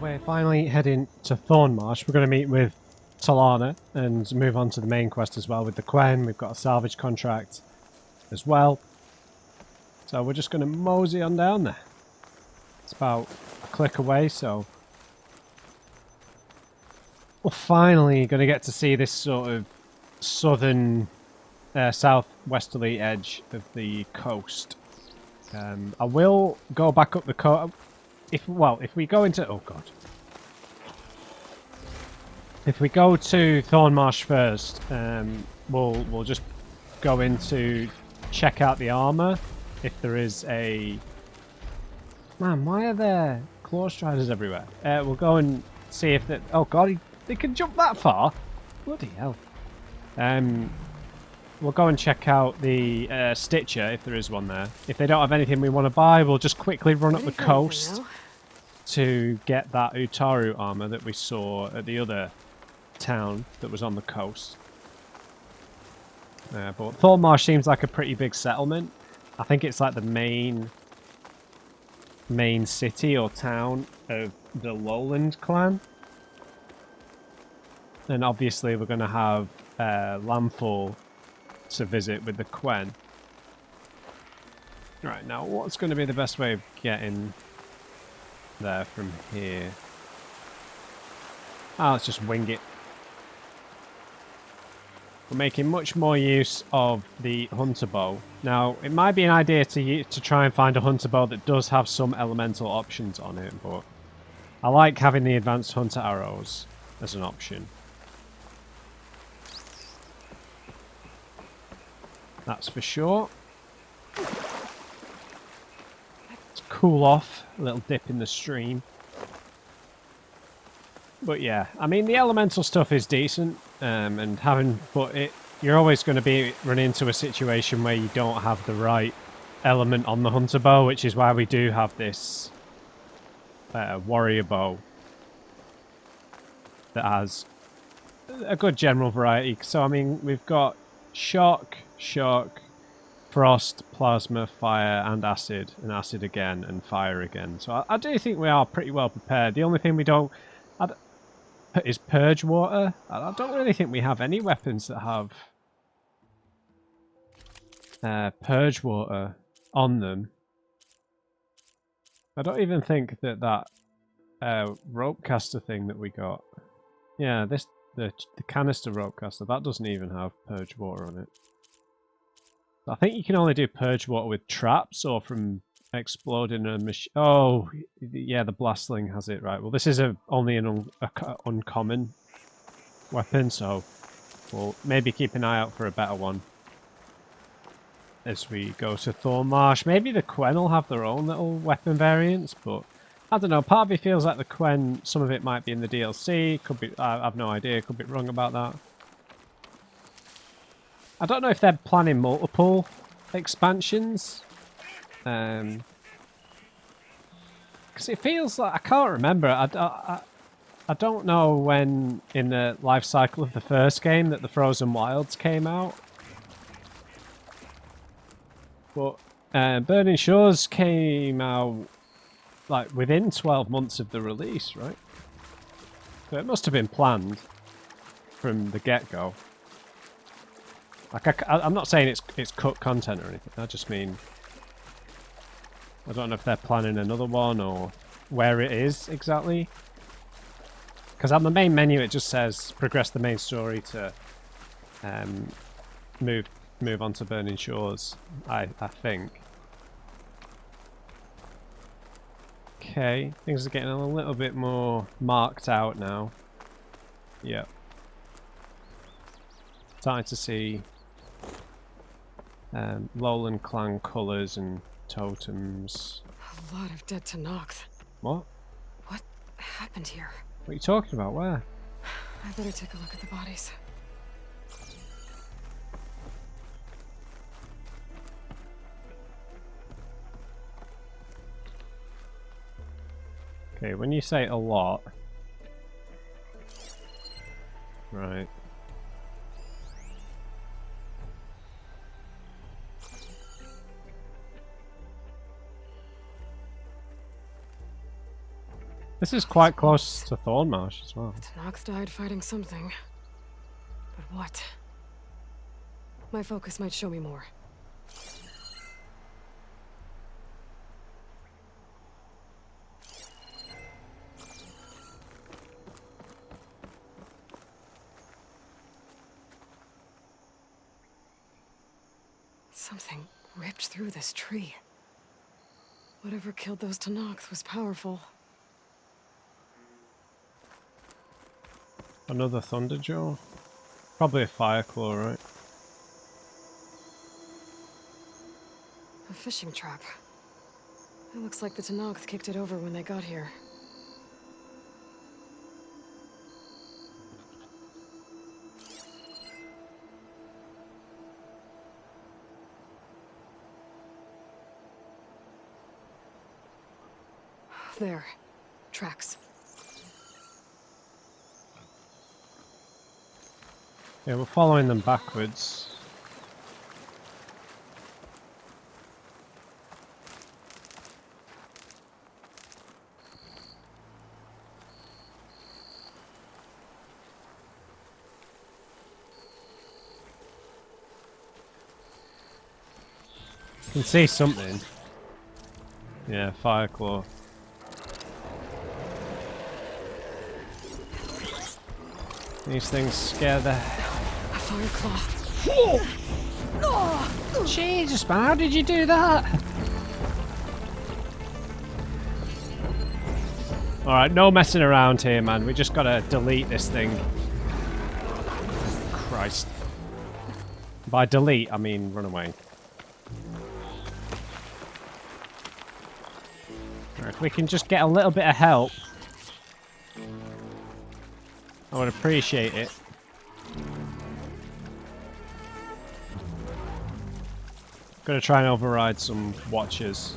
we're finally heading to Thornmarsh. We're going to meet with Talana and move on to the main quest as well with the Quen. We've got a salvage contract as well. So we're just going to mosey on down there. It's about a click away, so we're finally going to get to see this sort of southern, southwesterly edge of the coast. I will go back up the coast. If we go into... Oh, God. If we go to Thornmarsh first, we'll just go in to check out the armor. If there is a... Man, why are there claw striders everywhere? We'll go and see if that... Oh, God, they can jump that far? Bloody hell. We'll go and check out the Stitcher, if there is one there. If they don't have anything we want to buy, we'll just quickly run up the coast to get that Utaru armor that we saw at the other town that was on the coast. But Thornmarsh seems like a pretty big settlement. I think it's like the main city or town of the Lowland clan. And obviously we're going to have Landfall to visit with the Quen. Right, now what's going to be the best way of getting there from here? Let's just wing it. We're making much more use of the hunter bow. Now, it might be an idea to try and find a hunter bow that does have some elemental options on it, but I like having the advanced hunter arrows as an option. That's for sure. Let's cool off. A little dip in the stream. But yeah, I mean, the elemental stuff is decent. You're always going to be running into a situation where you don't have the right element on the hunter bow, which is why we do have this warrior bow that has a good general variety. So, I mean, we've got shock, frost, plasma, fire, and acid again, and fire again. So I do think we are pretty well prepared. The only thing we don't is purge water. I don't really think we have any weapons that have purge water on them. I don't even think that rope caster thing that we got. Yeah, the canister rope caster, that doesn't even have purge water on it. I think you can only do purge water with traps or from exploding a machine. Oh, yeah, the blastling has it, right. Well, this is only an uncommon weapon, so we'll maybe keep an eye out for a better one as we go to Thornmarsh. Maybe the Quen will have their own little weapon variants, but I don't know. Part of me feels like the Quen, some of it might be in the DLC. Could be. I have no idea. Could be wrong about that. I don't know if they're planning multiple expansions. Because it feels like... I can't remember. I don't know when in the life cycle of the first game that the Frozen Wilds came out. But Burning Shores came out like within 12 months of the release, right? So it must have been planned from the get-go. Like I'm not saying it's cut content or anything. I just mean I don't know if they're planning another one or where it is exactly. Because on the main menu it just says progress the main story to move on to Burning Shores. I think. Okay, things are getting a little bit more marked out now. Yep. Starting to see Lowland clan colours and totems. A lot of dead Tennoks. What? What happened here? What are you talking about? Where? I better take a look at the bodies. Okay, when you say a lot... Right. This is quite close to Thornmarsh as well. Nox died fighting something. But what? My focus might show me more. Something ripped through this tree. Whatever killed those Tenakth was powerful. Another Thunderjaw? Probably a Fireclaw, right? A fishing trap. It looks like the Tenakth kicked it over when they got here. There. Tracks. Yeah, we're following them backwards. Can see something. Yeah, Fireclaw. These things scare the... A Fireclaw. Jesus, man, how did you do that? Alright, no messing around here, man. We just gotta delete this thing. Christ. By delete, I mean run away. If we can just get a little bit of help, I would appreciate it. Gonna try and override some watchers.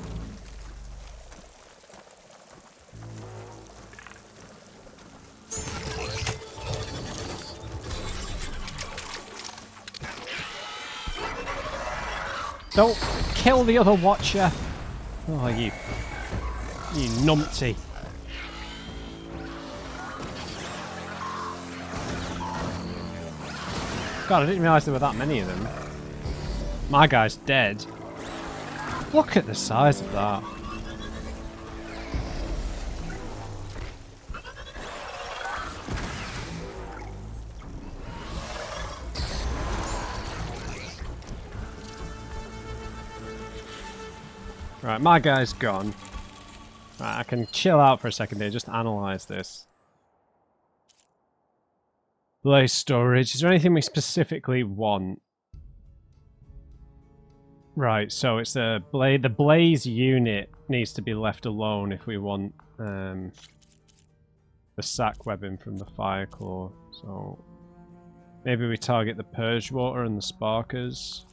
Don't kill the other watcher. Oh, you numpty. God, I didn't realise there were that many of them. My guy's dead. Look at the size of that. Right, my guy's gone. Right, I can chill out for a second here, just analyse this. Blaze storage. Is there anything we specifically want? Right, so it's the blaze unit needs to be left alone if we want the sack webbing from the Fireclaw. So maybe we target the Purge Water and the Sparkers.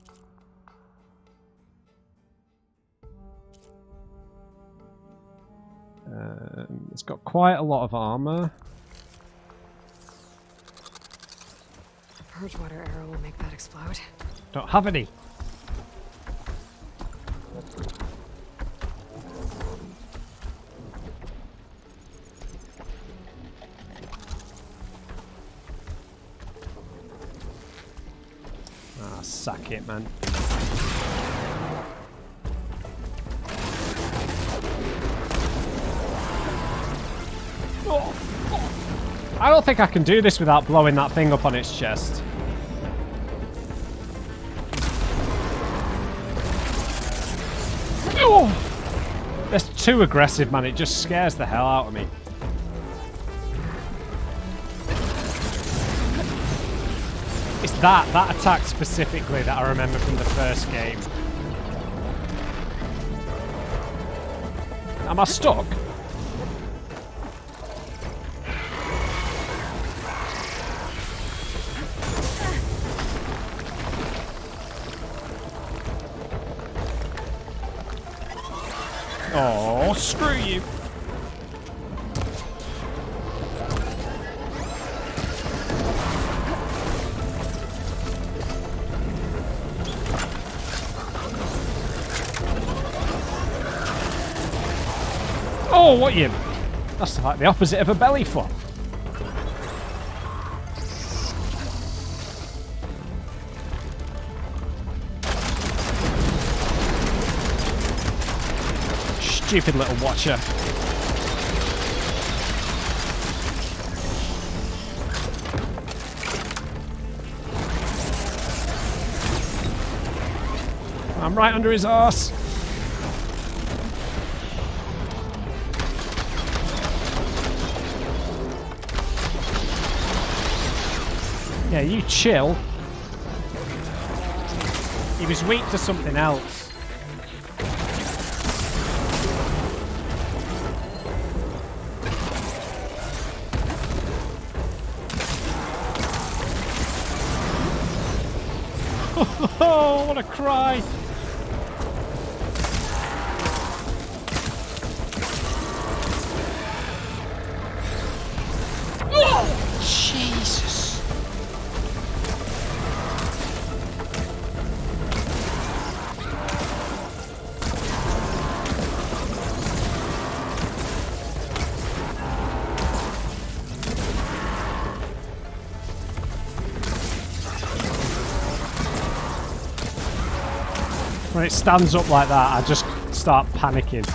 It's got quite a lot of armor. Purge water arrow will make that explode. Don't have any. Ah, suck it, man. Oh. I don't think I can do this without blowing that thing up on its chest. Oh. That's too aggressive, man. It just scares the hell out of me. It's that attack specifically that I remember from the first game. Am I stuck? Oh, screw you. Oh, what you... That's like the opposite of a belly flop. Stupid little watcher. I'm right under his arse. Yeah, you chill. He was weak to something else. Oh, what a cry! Oh, Jesus! When it stands up like that, I just start panicking.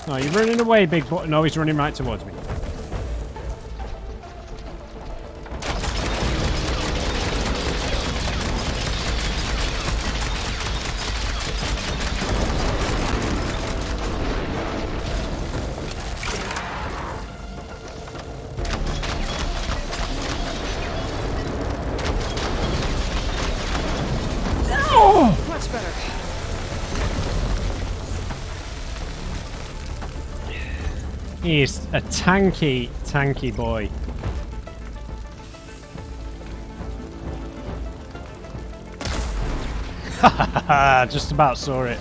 No, you're running away, big boy. No, he's running right towards me. Oh! Much better. He's a tanky, tanky boy. Ha ha ha! Just about saw it.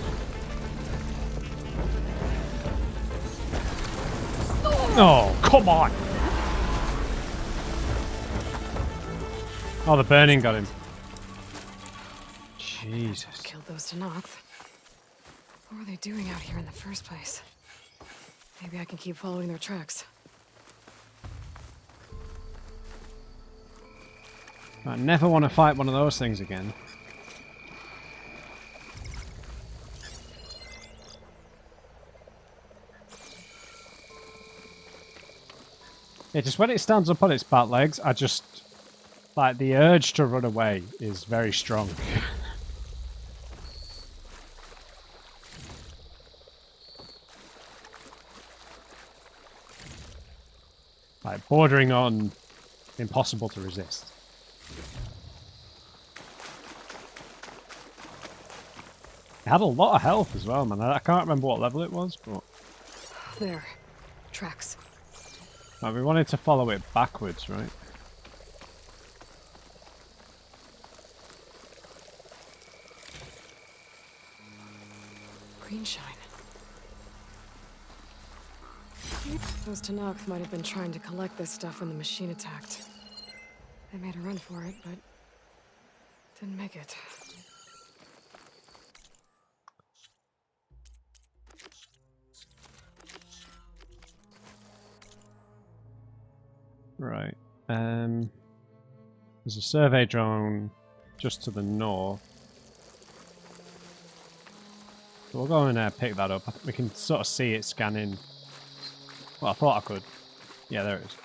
Oh, come on! Oh, the burning got him. Jesus. Killed those Tenakth. What were they doing out here in the first place? Maybe I can keep following their tracks. I never want to fight one of those things again. Yeah, just when it stands up on its back legs, I just... like, the urge to run away is very strong. Like, bordering on impossible to resist. It had a lot of health as well, man. I can't remember what level it was, but... There. Tracks. Like, we wanted to follow it backwards, right? Green shine. Those Tenakth might have been trying to collect this stuff when the machine attacked. They made a run for it, but didn't make it. Right. There's a survey drone just to the north. So we'll go in there and pick that up. We can sort of see it scanning. Well, I thought I could. Yeah, there it is.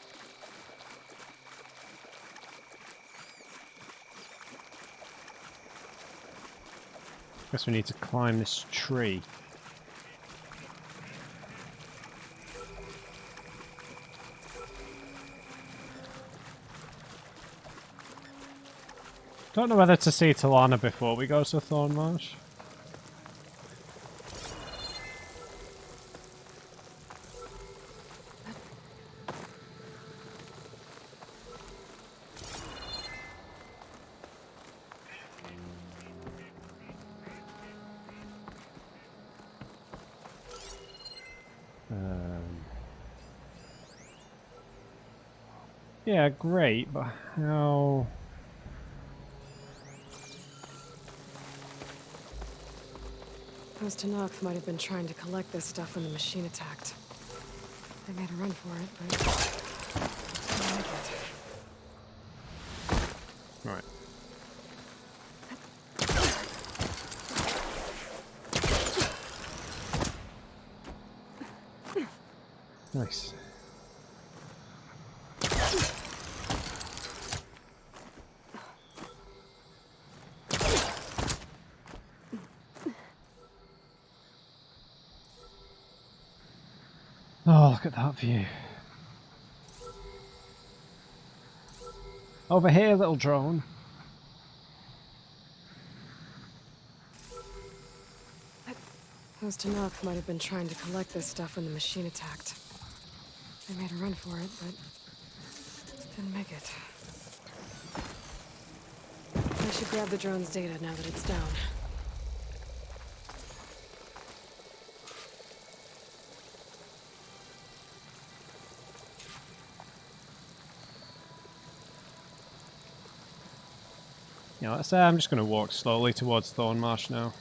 Guess we need to climb this tree. Don't know whether to see Talana before we go to Thornmarsh. Yeah, great, but how... Those Tanakh might have been trying to collect this stuff when the machine attacked. They made a run for it, but didn't make it. Right. Nice. Oh, look at that view. Over here, little drone. Those Tanakh might have been trying to collect this stuff when the machine attacked. They made a run for it, but didn't make it. I should grab the drone's data now that it's down. Yeah, let's say I'm just going to walk slowly towards Thornmarsh now.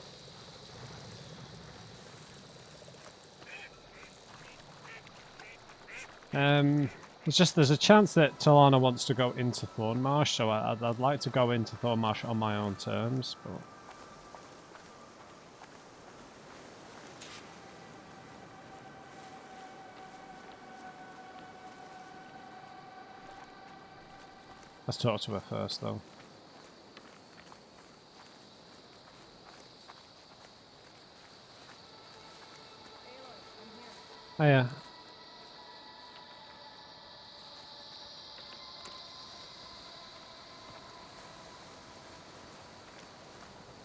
There's a chance that Talana wants to go into Thornmarsh, so I'd like to go into Thornmarsh on my own terms, but... Let's talk to her first, though. Oh, yeah.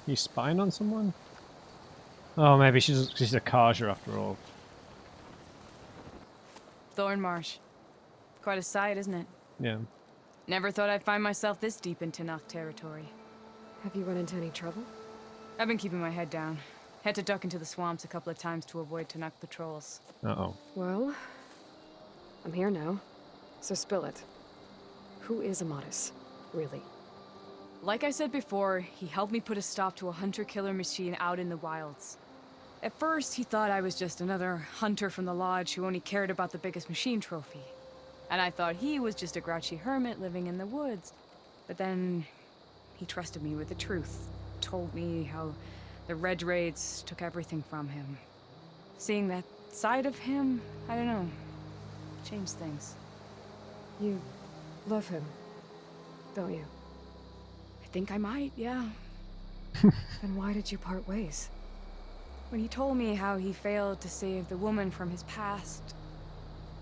You spying on someone? Oh, maybe she's a Karja after all. Thornmarsh. Quite a sight, isn't it? Yeah. Never thought I'd find myself this deep in Tanakh territory. Have you run into any trouble? I've been keeping my head down. Had to duck into the swamps a couple of times to avoid Tanakh patrols. Uh-oh. Well, I'm here now, so spill it. Who is Amatis, really? Like I said before, he helped me put a stop to a hunter-killer machine out in the wilds. At first, he thought I was just another hunter from the lodge who only cared about the biggest machine trophy. And I thought he was just a grouchy hermit living in the woods. But then, he trusted me with the truth. Told me how the Red Raids took everything from him. Seeing that side of him, I don't know, changed things. You love him, don't you? I think I might, yeah. Then why did you part ways? When he told me how he failed to save the woman from his past,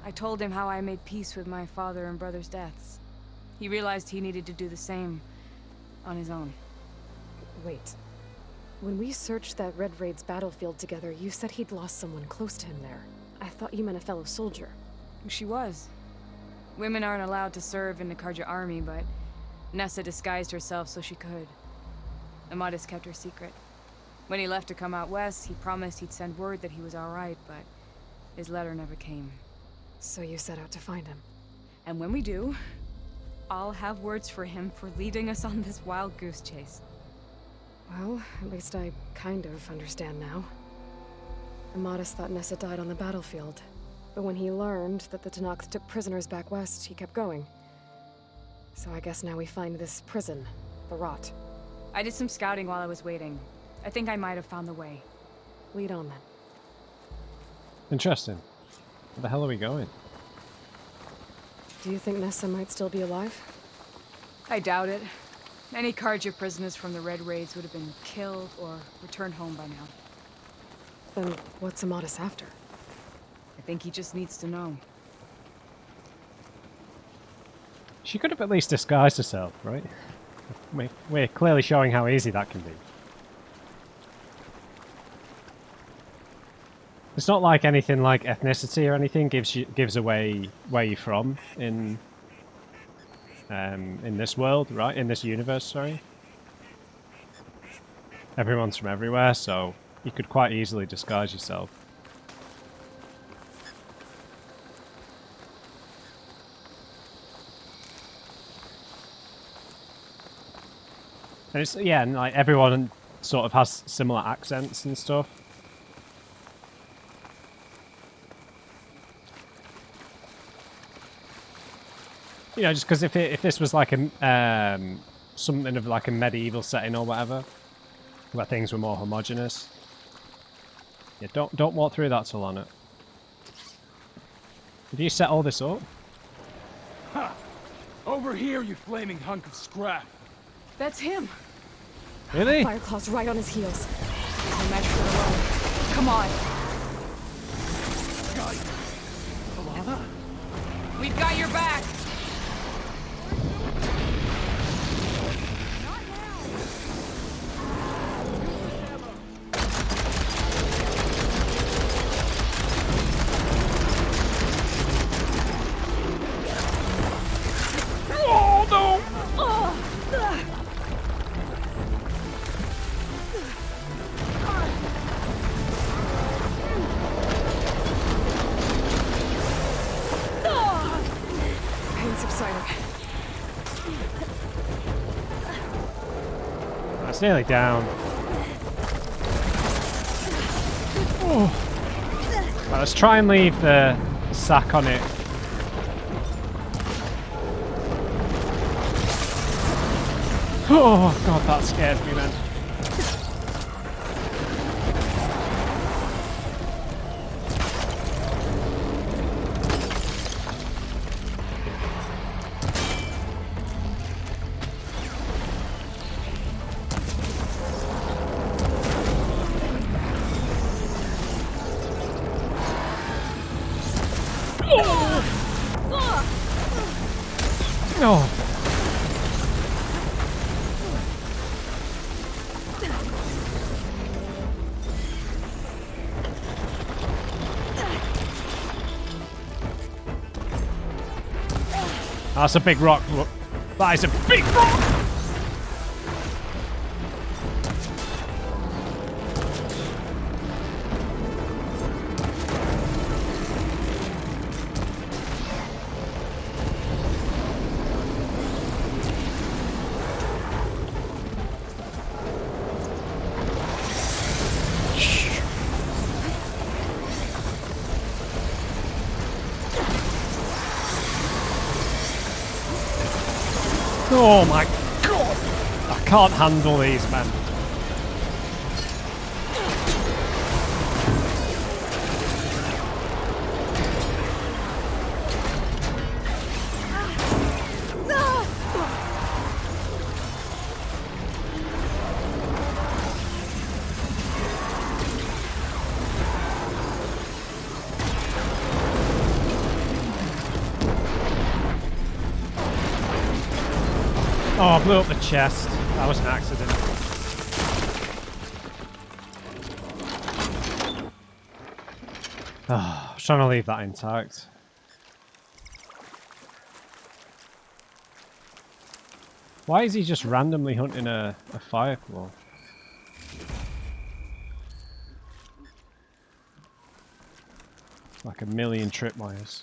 I told him how I made peace with my father and brother's deaths. He realized he needed to do the same on his own. Wait. When we searched that Red Raid's battlefield together, you said he'd lost someone close to him there. I thought you meant a fellow soldier. She was. Women aren't allowed to serve in the Karja army, but Nessa disguised herself so she could. Amatis kept her secret. When he left to come out west, he promised he'd send word that he was alright, but his letter never came. So you set out to find him. And when we do, I'll have words for him for leading us on this wild goose chase. Well, at least I kind of understand now. Amatis thought Nessa died on the battlefield, but when he learned that the Tanakh took prisoners back west, he kept going. So I guess now we find this prison, the Rot. I did some scouting while I was waiting. I think I might have found the way. Lead on then. Interesting. Where the hell are we going? Do you think Nessa might still be alive? I doubt it. Any Karja prisoners from the Red Raids would have been killed or returned home by now. Then what's Amatis after? I think he just needs to know. She could have at least disguised herself, right? We're clearly showing how easy that can be. It's not like anything like ethnicity or anything gives away where you're from in this world, right? In this universe, sorry. Everyone's from everywhere, so you could quite easily disguise yourself. And it's, yeah, and like everyone sort of has similar accents and stuff. You know, just because if this was like a something of like a medieval setting or whatever, where things were more homogenous. Yeah, don't walk through that, Solana. Did you set all this up? Ha! Over here, you flaming hunk of scrap. That's him. Really? Fireclaw's right on his heels. No match for Aloy. Come on. Alana? We've got your back. Oh no! Pain subsiding. That's nearly down. Oh. Right, let's try and leave the sack on it. Oh god, that scares me, man. Oh. That's a big rock. That is a big rock! Oh my god! I can't handle these, man. Oh, I blew up the chest. That was an accident. Oh, I was trying to leave that intact. Why is he just randomly hunting a fireclaw? Like a million tripwires.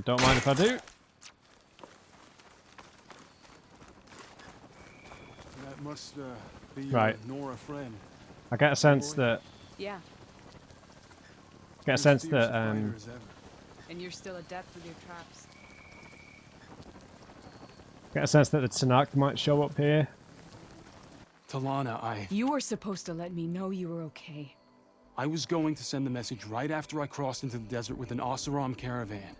Don't mind if I do. That must be Right. Nora friend. I get a sense that Yeah, get a sense that Fighter as ever. and you're still adept with your traps. get a sense that the Tanakh might show up here. Talana, You were supposed to let me know you were okay. I was going to send the message right after I crossed into the desert with an Oseram caravan.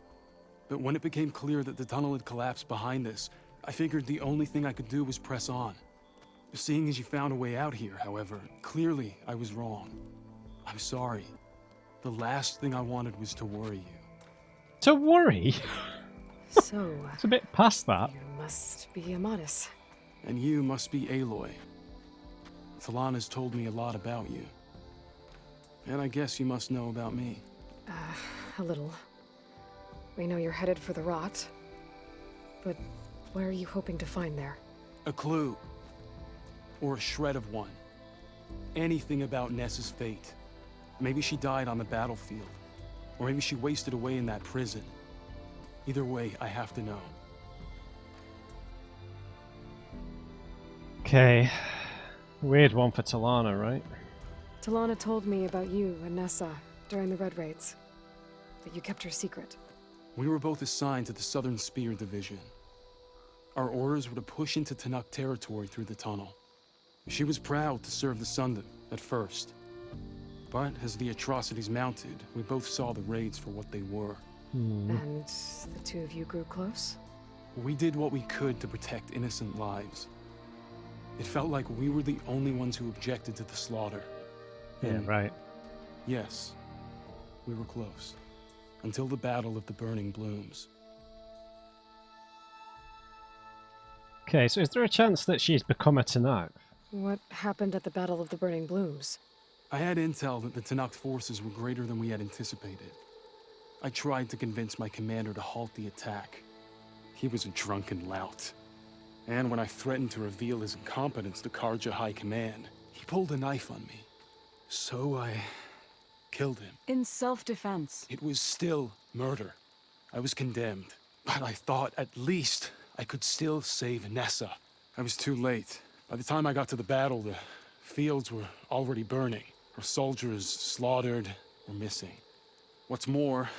But when it became clear that the tunnel had collapsed behind us, I figured the only thing I could do was press on. Seeing as you found a way out here, however, clearly I was wrong. I'm sorry. The last thing I wanted was to worry you. To worry? So, It's a bit past that. you must be Amatis. And you must be Aloy. Talana's told me a lot about you. And I guess you must know about me. A little. We know you're headed for the rot. But what are you hoping to find there? A clue. Or a shred of one. Anything about Nessa's fate. Maybe she died on the battlefield. Or maybe she wasted away in that prison. Either way, I have to know. Okay. Weird one for Talana, right? Talana told me about you and Nessa during the Red Raids. That you kept her secret. We were both assigned to the Southern Spear Division. Our orders were to push into Tanakh territory through the tunnel. She was proud to serve the Sundom at first. But as the atrocities mounted, we both saw the raids for what they were. And the two of you grew close? We did what we could to protect innocent lives. It felt like we were the only ones who objected to the slaughter. Yeah, And right. yes, we were close. Until the Battle of the Burning Blooms. Okay, so is there a chance that she's become a Tanakh? What happened at the Battle of the Burning Blooms? I had intel that the Tanakh forces were greater than we had anticipated. I tried to convince my commander to halt the attack. He was a drunken lout. And when I threatened to reveal his incompetence to Karja High Command, he pulled a knife on me. So I killed him. In self-defense. It was still murder. I was condemned. But I thought at least I could still save Nessa. I was too late. By the time I got to the battle, the fields were already burning. Our soldiers slaughtered or missing. What's more,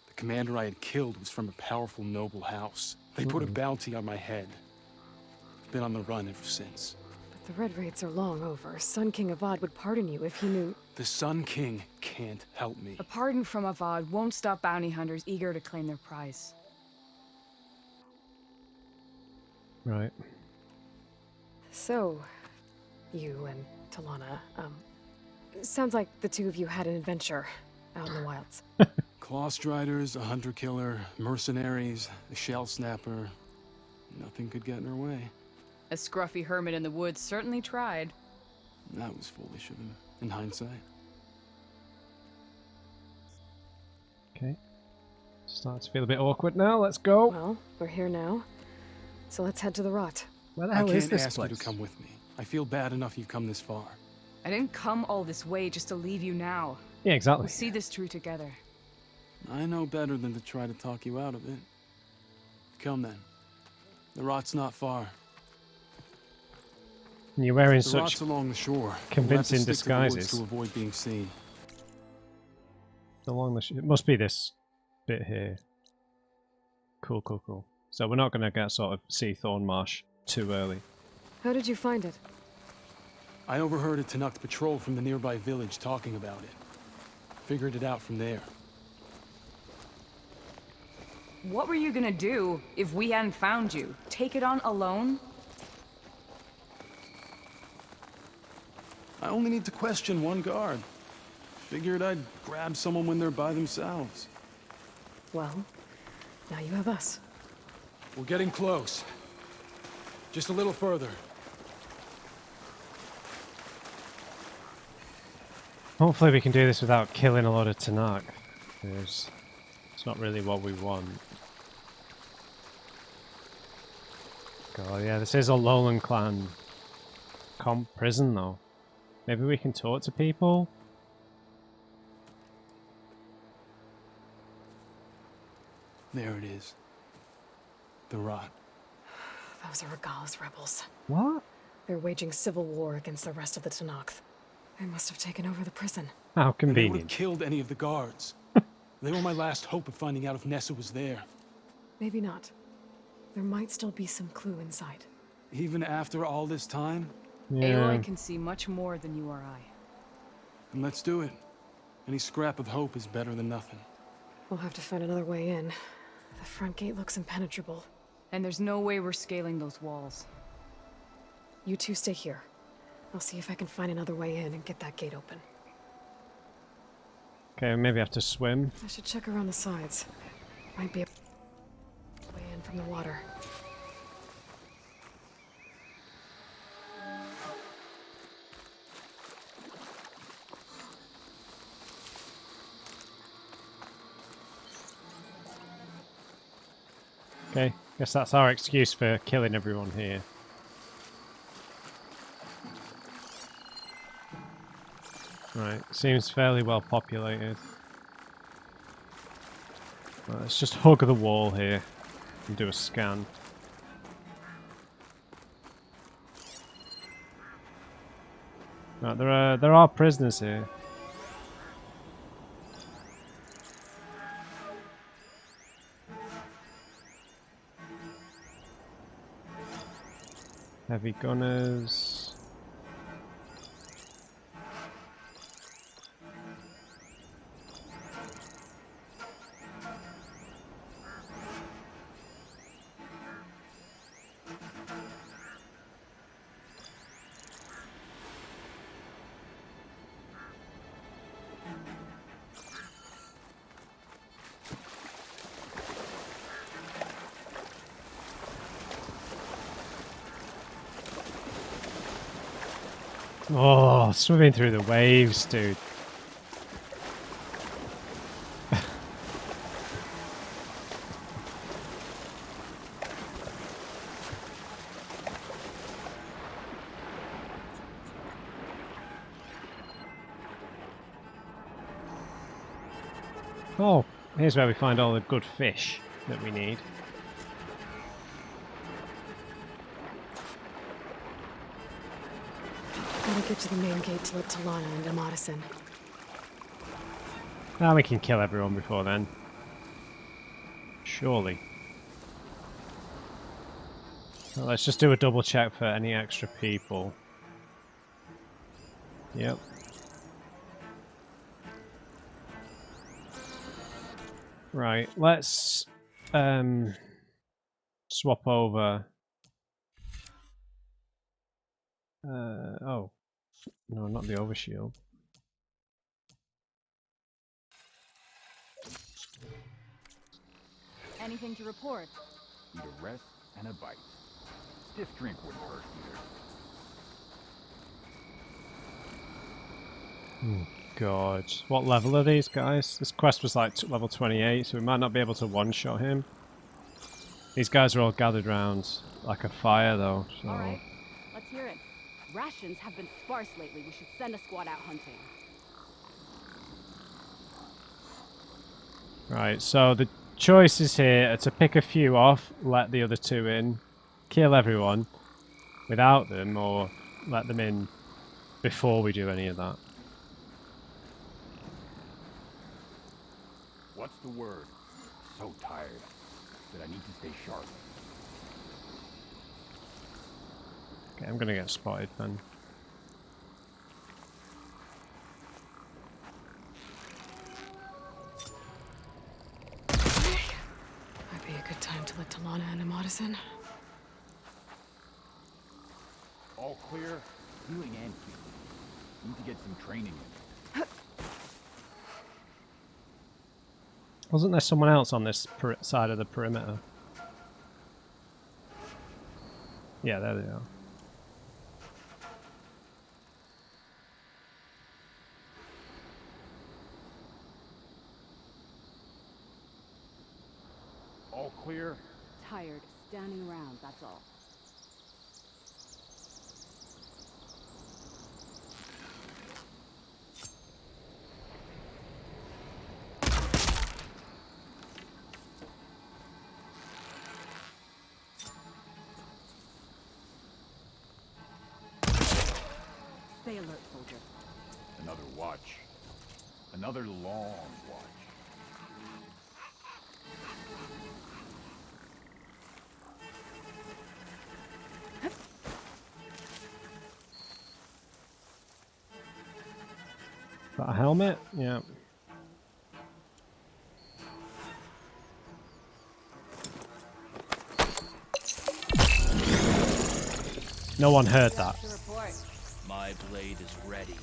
the commander I had killed was from a powerful noble house. They put a bounty on my head. I've been on the run ever since. But the Red Raids are long over. Sun King Avad would pardon you if he knew... The Sun King can't help me. A pardon from Avad won't stop bounty hunters eager to claim their prize. Right. So, you and Talana, sounds like the two of you had an adventure out in the wilds. Claw Striders, a hunter-killer, mercenaries, a shell snapper. Nothing could get in her way. A scruffy hermit in the woods certainly tried. That was foolish of him, in hindsight. Okay. Starting to feel a bit awkward now. Let's go. Well, we're here now, so let's head to the rot. Where the I hell is can't this ask place? you to come with me. I feel bad enough you've come this far. I didn't come all this way just to leave you now. Yeah, exactly. We'll see this through together. I know better than to try to talk you out of it. Come then. The rot's not far. And you're wearing The such rot's along the shore. convincing We'll have to stick to the woods disguises. to avoid being seen. along the. It must be this bit here. Cool, cool, cool. So we're not going to get sort of see Thornmarsh too early. How did you find it? I overheard a Tanakh patrol from the nearby village talking about it. Figured it out from there. What were you gonna do if we hadn't found you? Take it on alone? I only need to question one guard. Figured I'd grab someone when they're by themselves. Well, now you have us. We're getting close. Just a little further. Hopefully we can do this without killing a lot of Tanakh, because it's not really what we want. God, yeah, this is a Lowland Clan comp prison, though. Maybe we can talk to people? There it is. The rot. Those are Regal's rebels. What? They're waging civil war against the rest of the Tanakh. They must have taken over the prison. How And they would have convenient. killed any of the guards. They were my last hope of finding out if Nessa was there. Maybe not. There might still be some clue inside. Even after all this time? Yeah. Aloy can see much more than you or I. Then let's do it. Any scrap of hope is better than nothing. We'll have to find another way in. The front gate looks impenetrable. And there's no way we're scaling those walls. You two stay here. I'll see if I can find another way in and get that gate open. Okay, maybe I have to swim. I should check around the sides. Might be a way from the water. Okay, guess that's our excuse for killing everyone here. Right, seems fairly well populated. Right, let's just hug the wall here and do a scan. Right, there are prisoners here. Heavy gunners. Oh, swimming through the waves, dude. Oh, here's where we find all the good fish that we need. Gotta get to the main gate to let Talana and Amatis in. Now we can kill everyone before then. Surely. Well, let's just do a double check for any extra people. Yep. Right, let's swap over. Oh, no, not the overshield. Anything to report? Need a rest and a bite. Stiff drink wouldn't hurt either. Oh, God. What level are these guys? This quest was like level 28, so we might not be able to one-shot him. These guys are all gathered round like a fire, though. So. All right, let's hear it. Rations have been sparse lately. We should send a squad out hunting. Right, so the choices here are to pick a few off, let the other two in, kill everyone without them, or let them in before we do any of that. What's the word? So tired that I need to stay sharp. Okay, I'm gonna get spotted then. Might be a good time to let Talana and Amatis in. All clear, healing and healing. Need to get some training in. Wasn't there someone else on this side of the perimeter? Yeah, there they are. All clear? Tired, standing around, that's all. Stay alert, soldier. Another watch. Another long watch. Got a helmet? Yeah. No one heard that. To report. My blade is ready.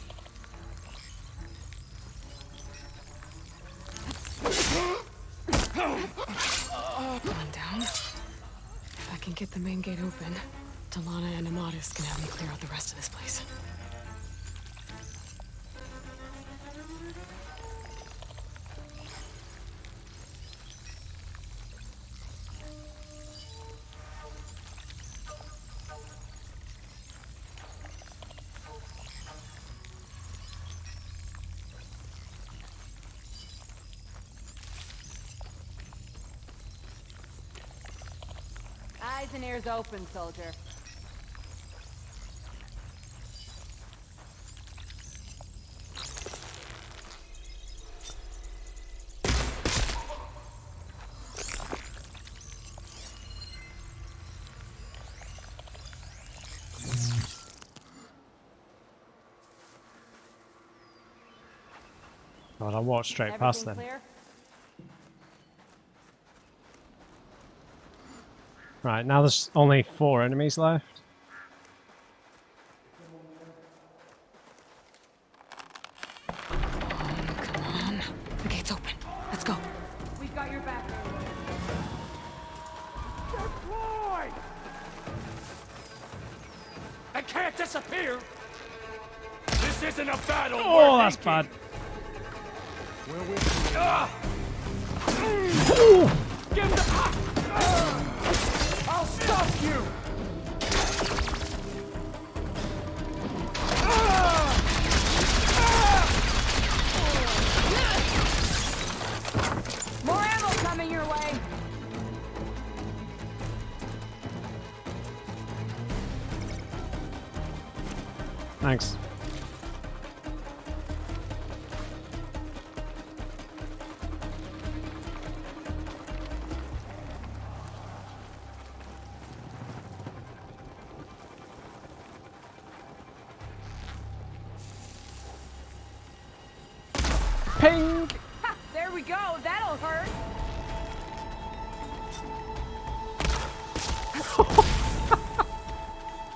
One down. can get the main gate open, Talana and Amatis can have me clear out the rest of this place. Eyes and ears open, soldier. God, I walked straight past Everything them. clear? Right, now there's only 4 enemies left. Come on. The gate's open. Let's go. We've got your back. Deploy! I can't disappear! This isn't a battle! Oh, that's bad. We're with you. Give him the... I'll stop you! More ammo coming your way. Thanks. Ping! Ha! There we go. That'll hurt.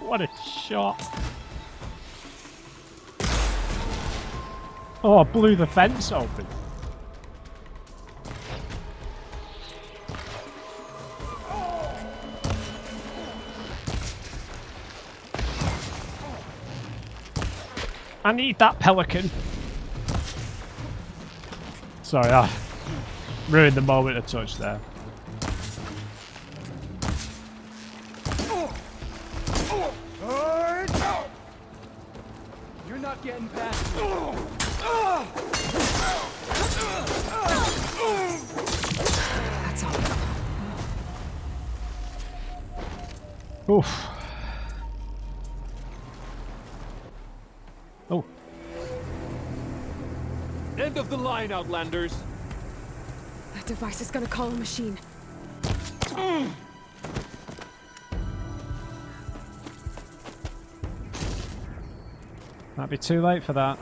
What a shot. Oh, I blew the fence open. I need that pelican. Sorry, I ruined the moment of touch there. You're not getting past me. That's all. Oof. Oh, End of the line, Outlanders! That device is gonna call a machine. might be too late for that.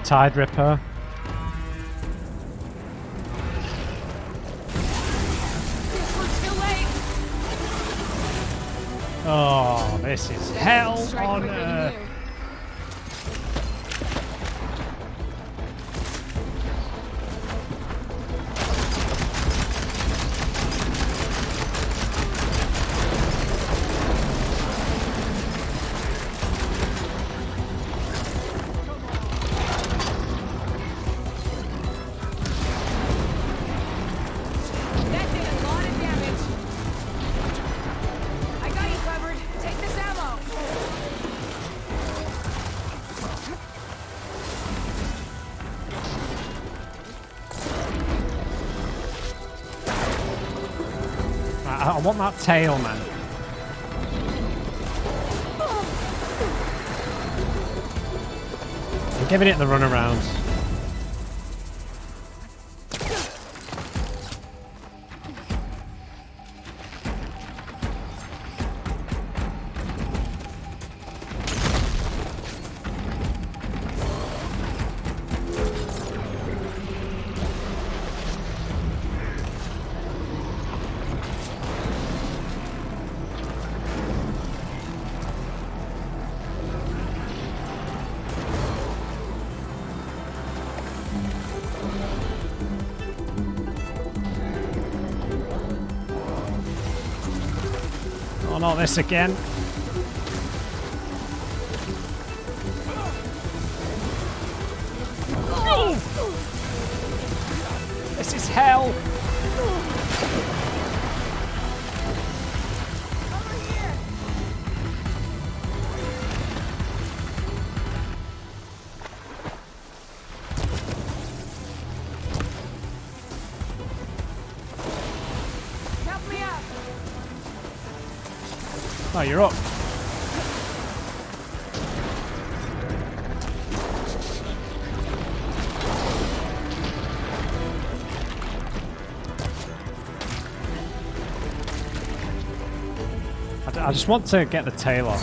Tide Ripper. We're too late. Oh, this is hell Strike on quicker than earth. you. That did a lot of damage. I got you covered. Take this ammo. I want that tail, man. I'm giving it the runaround. not this again. This is hell. Help me up! Oh, you're up. I just want to get the tail off.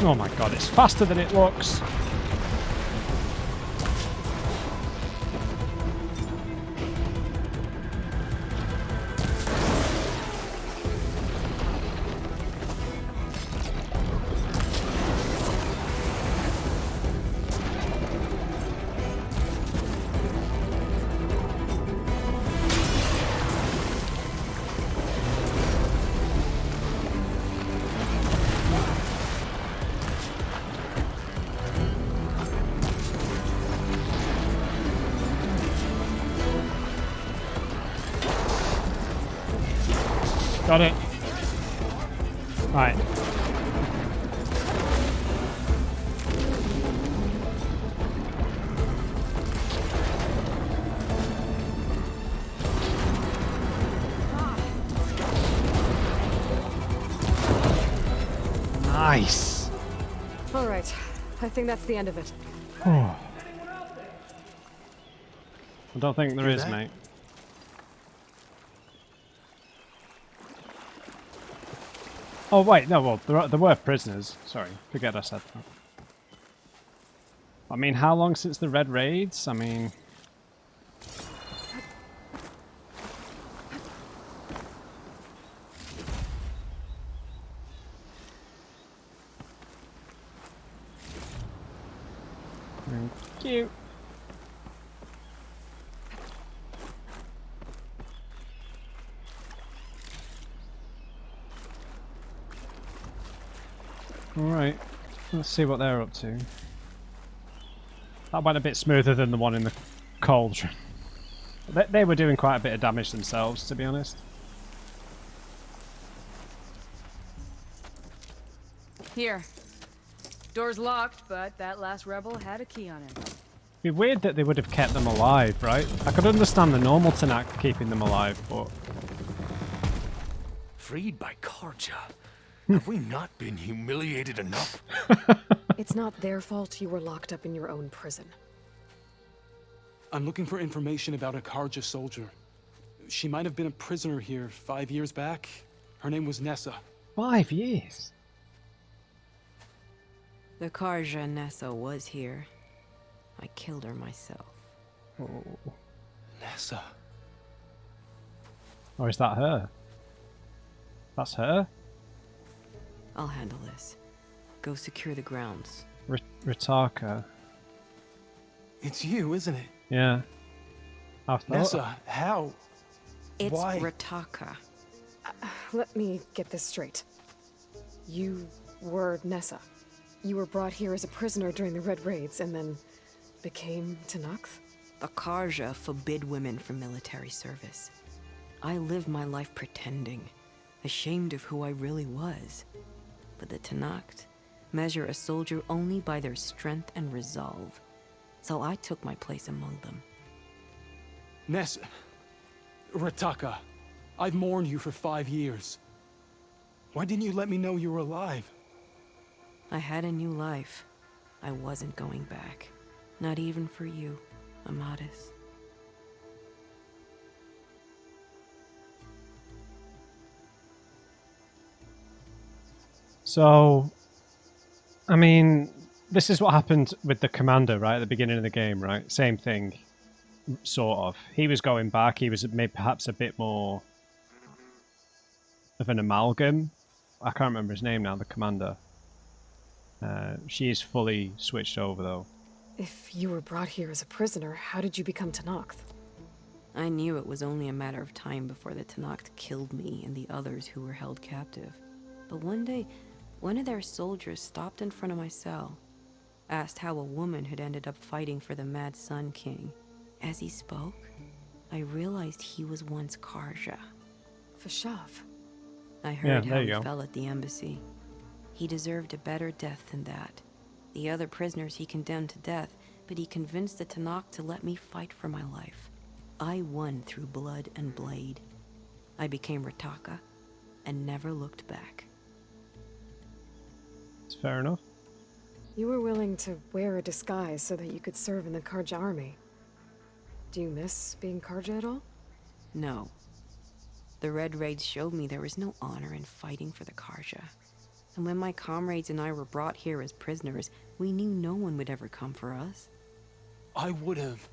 Oh my god, it's faster than it looks. Got it. Right. Nice. All right. I think that's the end of it. I don't think there is, mate. Oh wait, no, well, there were prisoners. Sorry, forget I said that. I mean, how long since the Red Raids? I mean... Thank you. Alright, let's see what they're up to. That went a bit smoother than the one in the cauldron. They were doing quite a bit of damage themselves, to be honest. Here. Door's locked, but that last rebel had a key on it. It'd be weird that they would have kept them alive, right? I could understand the normal Tanakh keeping them alive, but... Freed by Karja. Have we not been humiliated enough? It's not their fault you were locked up in your own prison. I'm looking for information about a Karja soldier. She might have been a prisoner here 5 years back. Her name was Nessa. 5 years? The Karja Nessa was here. I killed her myself. Oh. Nessa. Or is that her? That's her? I'll handle this. Go secure the grounds. Ritaka. It's you, isn't it? Yeah. I thought... Nessa, how? It's Why? Ritaka. Let me get this straight. You were Nessa. You were brought here as a prisoner during the Red Raids and then became Tanakh? The Karja forbid women from military service. I lived my life pretending, ashamed of who I really was. But the Tanakh measure a soldier only by their strength and resolve. So I took my place among them. Nessa. Ritaka. I've mourned you for 5 years. Why didn't you let me know you were alive? I had a new life. I wasn't going back. Not even for you, Amadis. So, I mean, this is what happened with the commander, right, at the beginning of the game, right? Same thing, sort of. He was going back, he was maybe perhaps a bit more of an amalgam. I can't remember his name now, the commander. She is fully switched over though. If you were brought here as a prisoner, how did you become Tenakth? I knew it was only a matter of time before the Tenakth killed me and the others who were held captive. But one day, one of their soldiers stopped in front of my cell, asked how a woman had ended up fighting for the Mad Sun King. As he spoke, I realized he was once Karja. Vashav. I heard there how you he go. fell at the embassy. He deserved a better death than that. The other prisoners he condemned to death, but he convinced the Tenakth to let me fight for my life. I won through blood and blade. I became Rataka and never looked back. It's fair enough. You were willing to wear a disguise so that you could serve in the Karja army. Do you miss being Karja at all? No. The Red Raids showed me there was no honor in fighting for the Karja. And when my comrades and I were brought here as prisoners, we knew no one would ever come for us. I would have,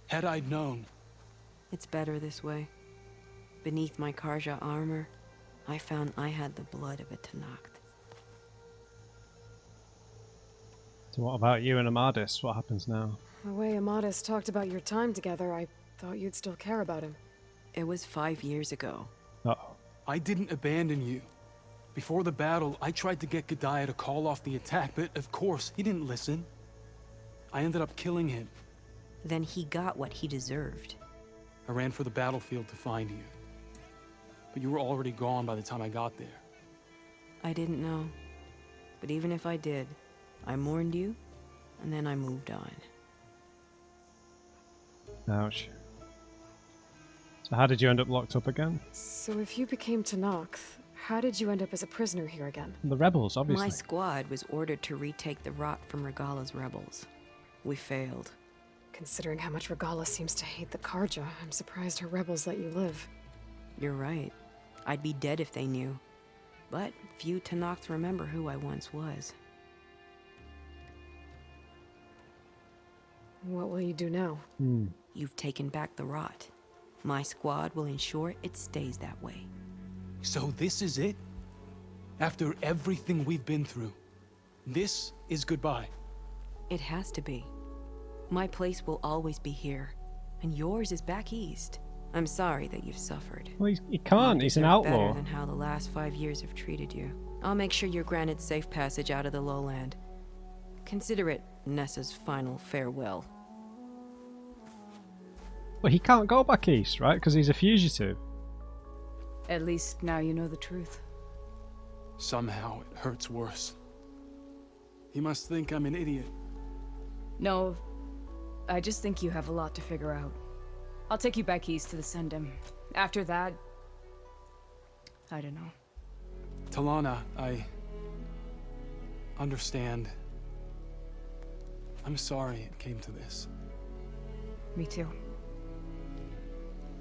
had I known. It's better this way. Beneath my Karja armor, I found I had the blood of a Tenakth. So what about you and Amadis? What happens now? The way Amadis talked about your time together, I thought you'd still care about him. It was 5 years ago. Uh-oh. I didn't abandon you. Before the battle, I tried to get Godiah to call off the attack, but of course, he didn't listen. I ended up killing him. Then he got what he deserved. I ran for the battlefield to find you. But you were already gone by the time I got there. I didn't know. But even if I did, I mourned you, and then I moved on. Ouch. So how did you end up locked up again? So if you became Tenakth, how did you end up as a prisoner here again? The rebels, obviously. My squad was ordered to retake the rot from Regala's rebels. We failed. Considering how much Regala seems to hate the Karja, I'm surprised her rebels let you live. You're right. I'd be dead if they knew. But few Tenakth remember who I once was. What will you do now? You've taken back the rot. My squad will ensure it stays that way. So this is it? After everything we've been through, this is goodbye. It has to be. My place will always be here, and yours is back east. I'm sorry that you've suffered. Well, he can't. You He's an deserve better outlaw. than how the last 5 years have treated you. I'll make sure you're granted safe passage out of the lowland. Consider it Nessa's final farewell. Well, he can't go back east, right? Because he's a fugitive. At least now you know the truth. Somehow it hurts worse. He must think I'm an idiot. No, I just think you have a lot to figure out. I'll take you back east to the Sendem. After that, I don't know. Talana, I understand. I'm sorry it came to this. Me too.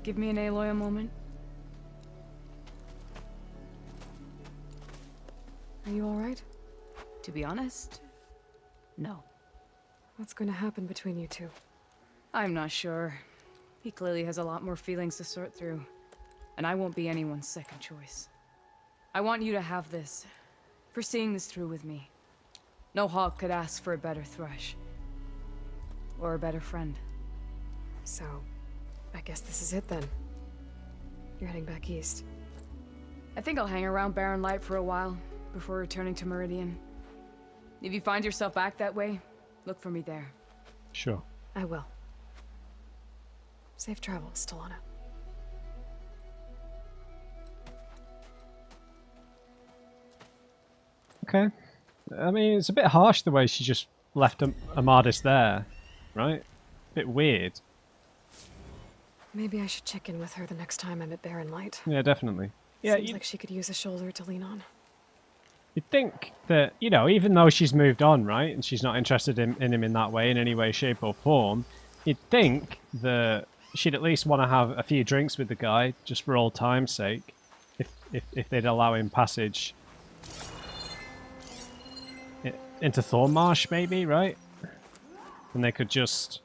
Give me an Aloy a moment. Are you alright? To be honest, no. What's going to happen between you two? I'm not sure. He clearly has a lot more feelings to sort through, and I won't be anyone's second choice. I want you to have this, for seeing this through with me. No hawk could ask for a better thrush. Or a better friend. So, I guess this is it then. You're heading back east. I think I'll hang around Barren Light for a while, before returning to Meridian. If you find yourself back that way, look for me there. Sure. I will. Safe travels, Talana. Okay. I mean, it's a bit harsh the way she just left Amadis there, right? Bit weird. Maybe I should check in with her the next time I'm at Barren Light. Yeah, definitely. Yeah, Seems like she could use a shoulder to lean on. you'd think that, you know, even though she's moved on, right, and she's not interested in him in that way, in any way, shape or form, you'd think that she'd at least want to have a few drinks with the guy, just for old time's sake, if they'd allow him passage into Thornmarsh, maybe, right? And they could just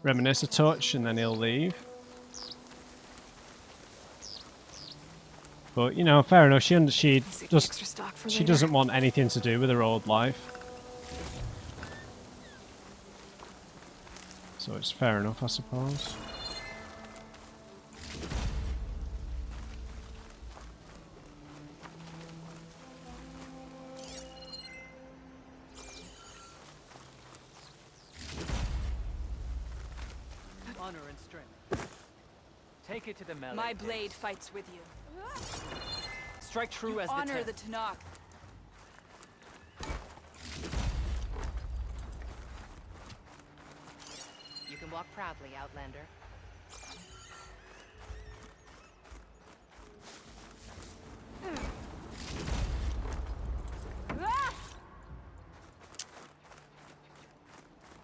reminisce a touch, and then he'll leave. But, you know, fair enough. She Extra stock for later. doesn't want anything to do with her old life. So it's fair enough, I suppose. Honor and strength. Take it to the melee. My blade fights with you. Strike true as Honor the the Tanakh. You can walk proudly, Outlander.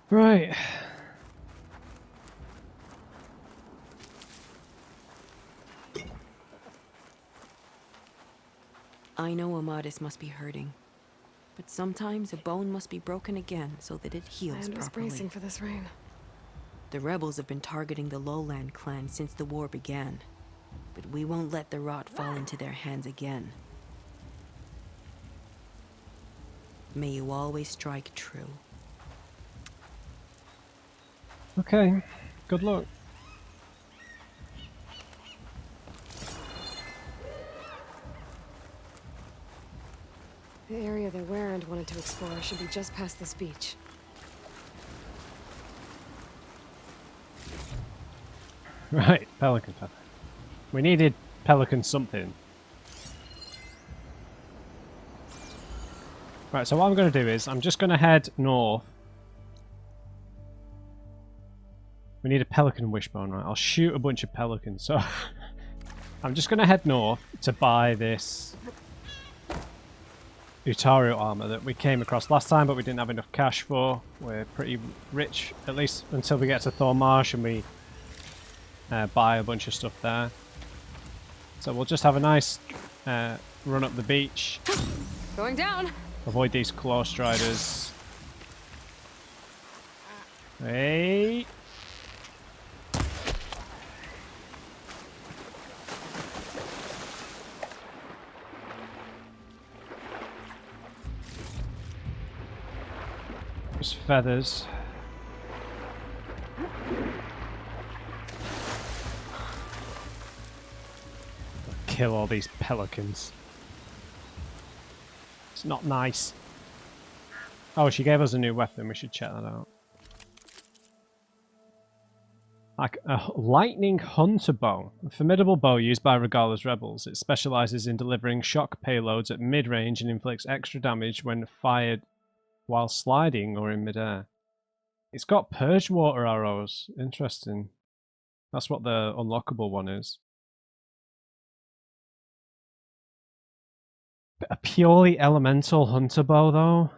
Right. I know Amadis must be hurting, but sometimes a bone must be broken again so that it heals I was properly. bracing for this rain. The rebels have been targeting the Lowland clan since the war began, but we won't let the rot fall into their hands again. May you always strike true. Okay. Good luck. The area that Warrant wanted to explore should be just past this beach. Right, pelican feather. We needed pelican something. Right, so what I'm going to do is I'm just going to head north. We need a pelican wishbone, right? I'll shoot a bunch of pelicans. So I'm just going to head north to buy this Utario armor that we came across last time, but we didn't have enough cash for. We're pretty rich, at least until we get to Thormarsh and we buy a bunch of stuff there. So we'll just have a nice run up the beach. Going down! Avoid these claw striders. Hey! Just feathers. Kill all these pelicans. It's not nice. Oh, she gave us a new weapon. We should check that out. Like a lightning hunter bow. A formidable bow used by Regala's rebels. It specializes in delivering shock payloads at mid-range and inflicts extra damage when fired while sliding or in midair. It's got purge water arrows. Interesting. That's what the unlockable one is. A purely elemental hunter bow, though.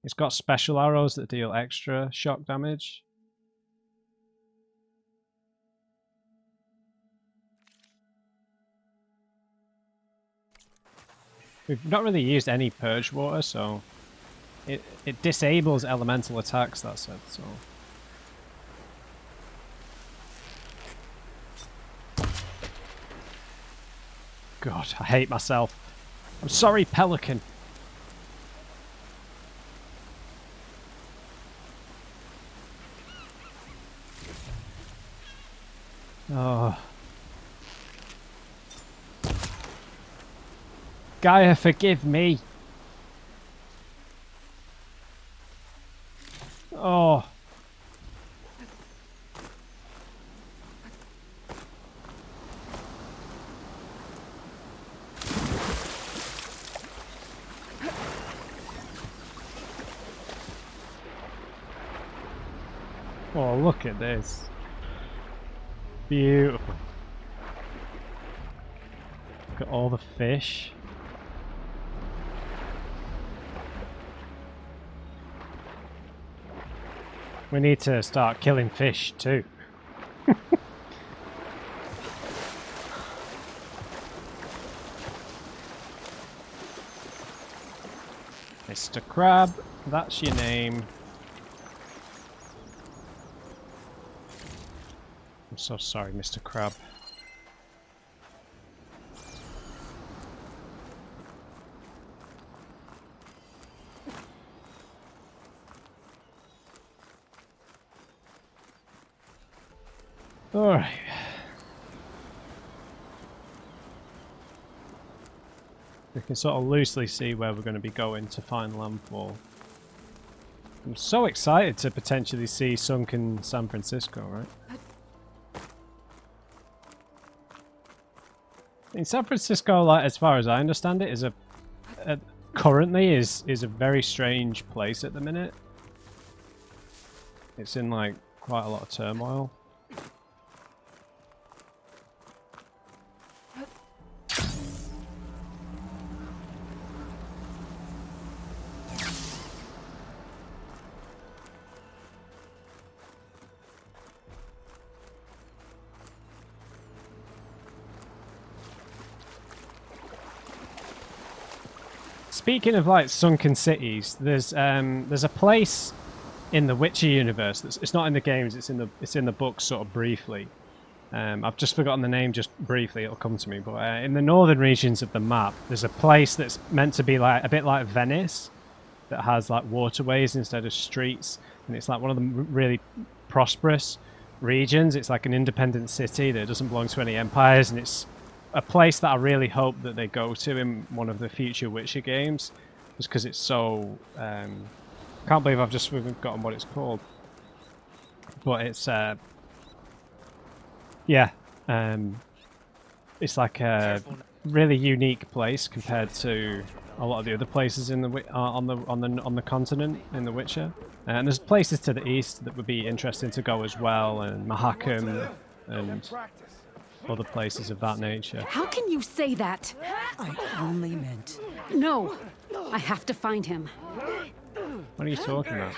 It's got special arrows that deal extra shock damage. We've not really used any purge water, so it disables elemental attacks, that said, so. God, I hate myself. I'm sorry, pelican. Oh. Gaia, forgive me. Oh. Oh, look at this. Beautiful. Look at all the fish. We need to start killing fish too. Mr. Crab, that's your name. I'm so sorry, Mr. Crab. Alright. We can sort of loosely see where we're going to be going to find landfall. I'm so excited to potentially see sunken San Francisco, right? In San Francisco, like as far as I understand it, is currently is a very strange place at the minute. It's in like quite a lot of turmoil. Speaking of like sunken cities, there's a place in the Witcher universe that's it's not in the games, it's in the books sort of briefly. I've just forgotten the name just briefly, it'll come to me, but in the northern regions of the map there's a place that's meant to be like a bit like Venice that has like waterways instead of streets, and it's like one of the really prosperous regions. It's like an independent city that doesn't belong to any empires, and it's a place that I really hope that they go to in one of the future Witcher games, just because it's so... can't believe I've just forgotten what it's called. But it's... yeah. It's like a really unique place compared to a lot of the other places in the on the continent in The Witcher. And there's places to the east that would be interesting to go as well, and Mahakam and other places of that nature. How can you say that? I only meant... No! I have to find him. What are you talking about?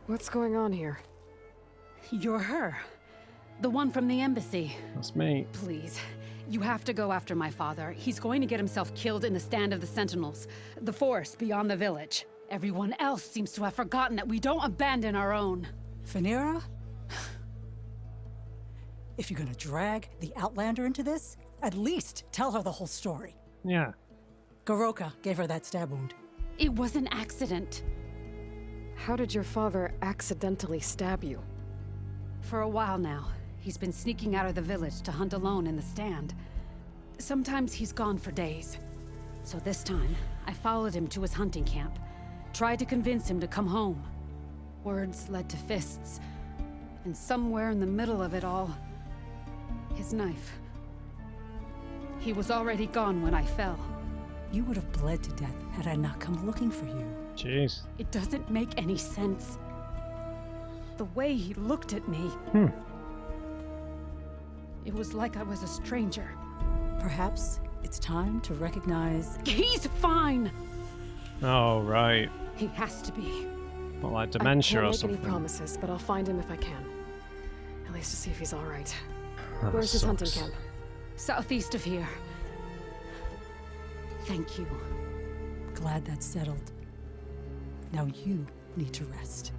What's going on here? You're her. The one from the embassy. That's me. Please. You have to go after my father. He's going to get himself killed in the stand of the Sentinels. The forest beyond the village. Everyone else seems to have forgotten that we don't abandon our own. Phaneira? If you're gonna drag the Outlander into this, at least tell her the whole story. Yeah. Goroka gave her that stab wound. It was an accident. How did your father accidentally stab you? For a while now, he's been sneaking out of the village to hunt alone in the stand. Sometimes he's gone for days. So this time, I followed him to his hunting camp. Tried to convince him to come home. Words led to fists. And somewhere in the middle of it all, his knife. He was already gone when I fell. You would have bled to death had I not come looking for you. Jeez. It doesn't make any sense. The way he looked at me. It was like I was a stranger. Perhaps it's time to recognize... He's fine! Oh, right. He has to be. Not like dementia or something. I can't make any promises, but I'll find him if I can. At least to see if he's all right. That Where's his hunting sucks. camp? Southeast of here. Thank you. Glad that's settled. Now you need to rest.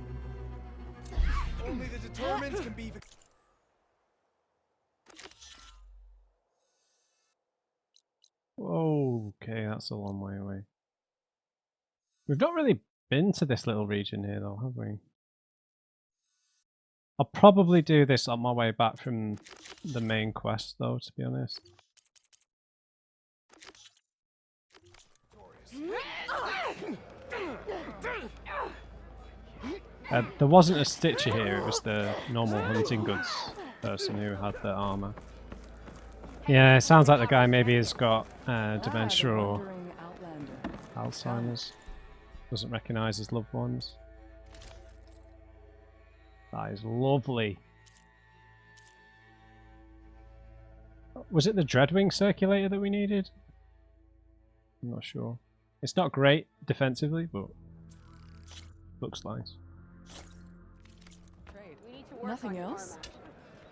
Only the determined can be... Okay, that's a long way away. We've not really been to this little region here though, have we? I'll probably do this on my way back from the main quest though, to be honest. There wasn't a Stitcher here, it was the normal hunting goods person who had the armor. Yeah, it sounds like the guy maybe has got dementia or Alzheimer's. Doesn't recognise his loved ones. That is lovely. Was it the Dreadwing circulator that we needed? I'm not sure. It's not great defensively, but looks nice. Nothing else?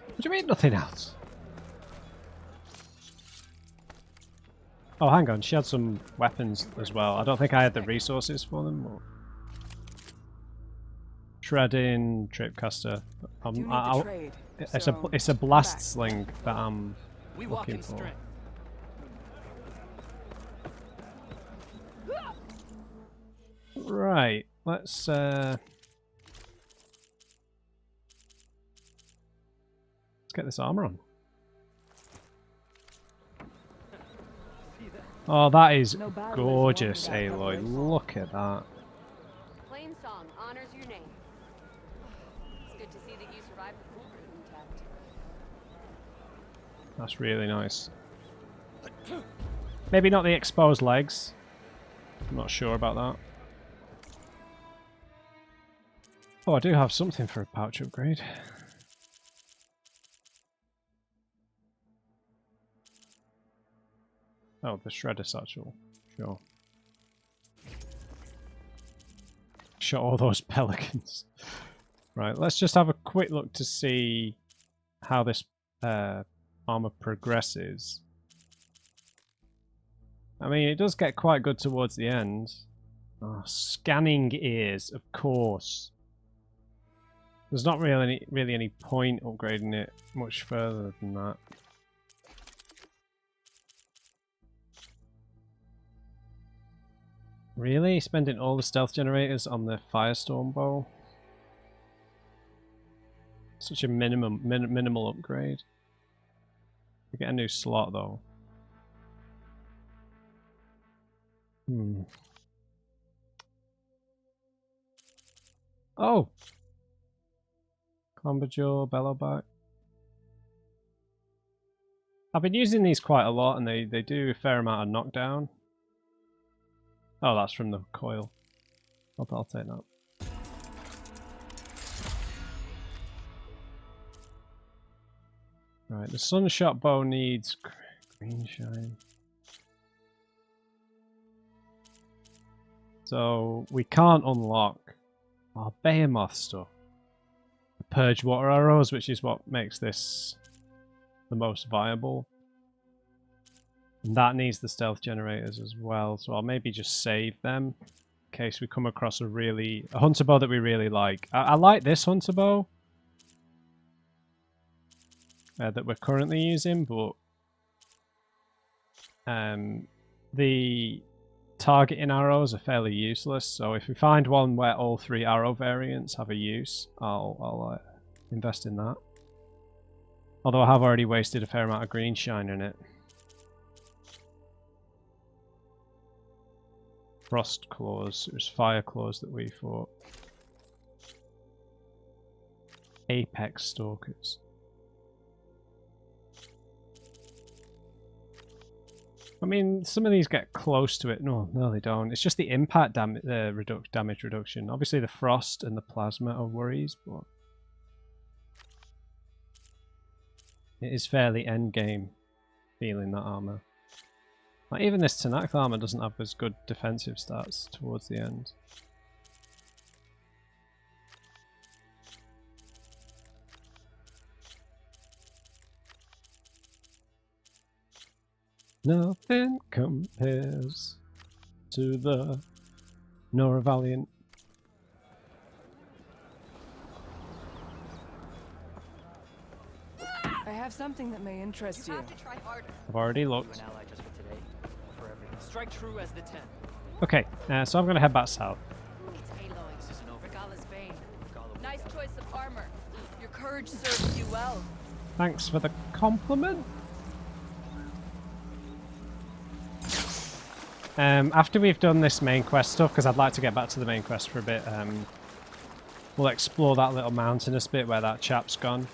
What do you mean nothing else? Oh, hang on. She had some weapons as well. I don't think I had the resources for them. Or... Shredding, Tripcaster. It's a blast sling that I'm looking for. Right. Let's Let's get this armor on. Oh, that is gorgeous, Aloy. Look at that. Plain song honors your name. It's good to see that you survived the pool room intact. That's really nice. Maybe not the exposed legs. I'm not sure about that. Oh, I do have something for a pouch upgrade. Oh, the shredder satchel. Sure. Shot all those pelicans. Right, let's just have a quick look to see how this armor progresses. I mean, it does get quite good towards the end. Oh, scanning ears, of course. There's not really any point upgrading it much further than that. Really? Spending all the stealth generators on the firestorm bow? Such a minimal upgrade. We get a new slot though. Oh! Clomberjaw, Bellowback. I've been using these quite a lot and they do a fair amount of knockdown. Oh, that's from the coil. I'll take that. Right, the sunshot bow needs green shine. So we can't unlock our behemoth stuff. The purge water arrows, which is what makes this the most viable. And that needs the stealth generators as well, so I'll maybe just save them in case we come across a hunter bow that we really like. I like this hunter bow that we're currently using, but the targeting arrows are fairly useless, so if we find one where all 3 arrow variants have a use, I'll invest in that. Although I have already wasted a fair amount of green shine in it. Frost claws, it was fire claws that we fought. Apex stalkers. I mean, some of these get close to it. No, they don't. It's just the impact damage reduction. Obviously, the frost and the plasma are worries, but it is fairly endgame feeling, that armor. Like, even this Tanakh armor doesn't have as good defensive stats towards the end. Nothing compares to the Nora Valiant. I have something that may interest you. I've already looked. An ally just for today, for everything. Strike true as the 10. Okay, so I'm going to head back south. It's Aloy. This isn't over. Gala's Bane. Nice choice of armor. Your courage serves you well. Thanks for the compliment. After we've done this main quest stuff, because I'd like to get back to the main quest for a bit, we'll explore that little mountainous bit where that chap's gone.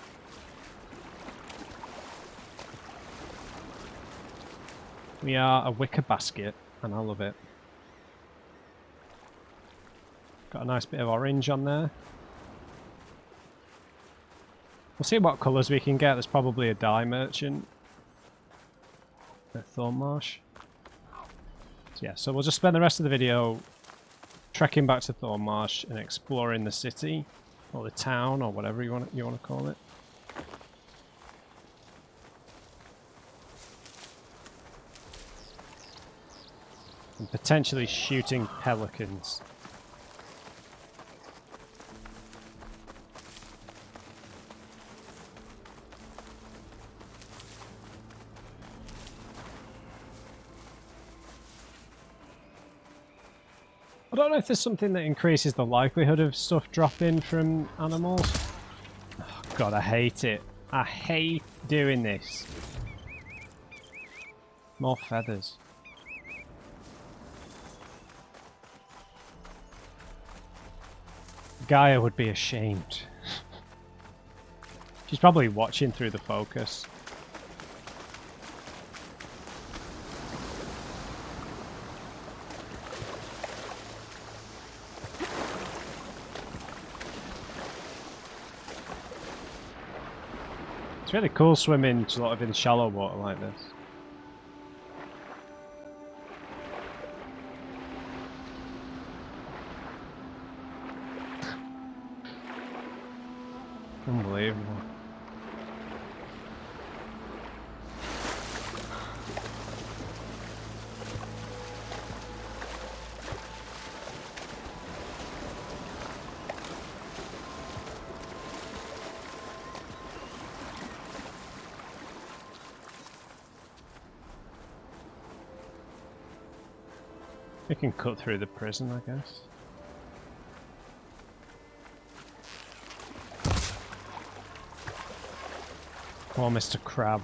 We are a wicker basket, and I love it. Got a nice bit of orange on there. We'll see what colours we can get. There's probably a dye merchant at Thornmarsh. Yeah, so we'll just spend the rest of the video trekking back to Thornmarsh and exploring the city, or the town, or whatever you want to call it. And potentially shooting pelicans. I don't know if there's something that increases the likelihood of stuff dropping from animals. Oh, God, I hate it. I hate doing this. More feathers. Gaia would be ashamed. She's probably watching through the focus. It's really cool swimming sort of in shallow water like this. Unbelievable. We can cut through the prison, I guess. Poor Mr. Crab.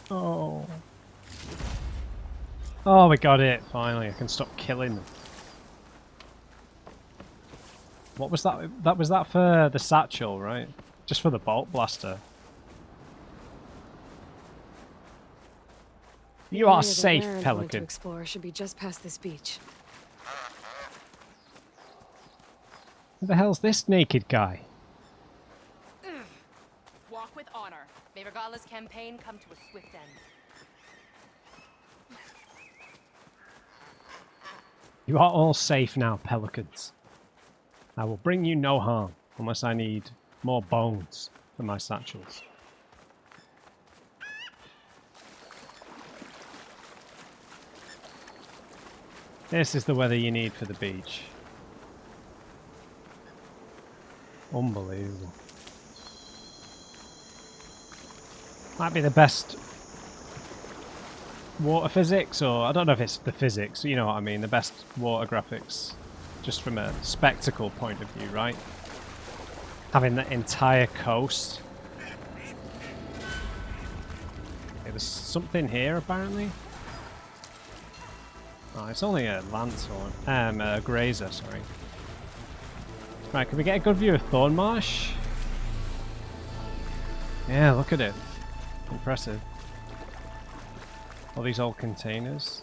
Oh. Oh, we got it. Finally, I can stop killing them. What was that? That was that for the satchel, right? Just for the bolt blaster. You are safe, Pelican. To explore should be just past this beach. Who the hell's this naked guy? Walk with honor. May Regala's campaign come to a swift end. You are all safe now, Pelicans. I will bring you no harm, unless I need more bones for my satchels. This is the weather you need for the beach. Unbelievable. Might be the best water physics, or I don't know if it's the physics, you know what I mean, the best water graphics, just from a spectacle point of view, right? Having that entire coast. Okay, there's something here apparently. Oh, it's only a lanthorn, a grazer, sorry. Right, can we get a good view of Thornmarsh? Yeah, look at it. Impressive. All these old containers.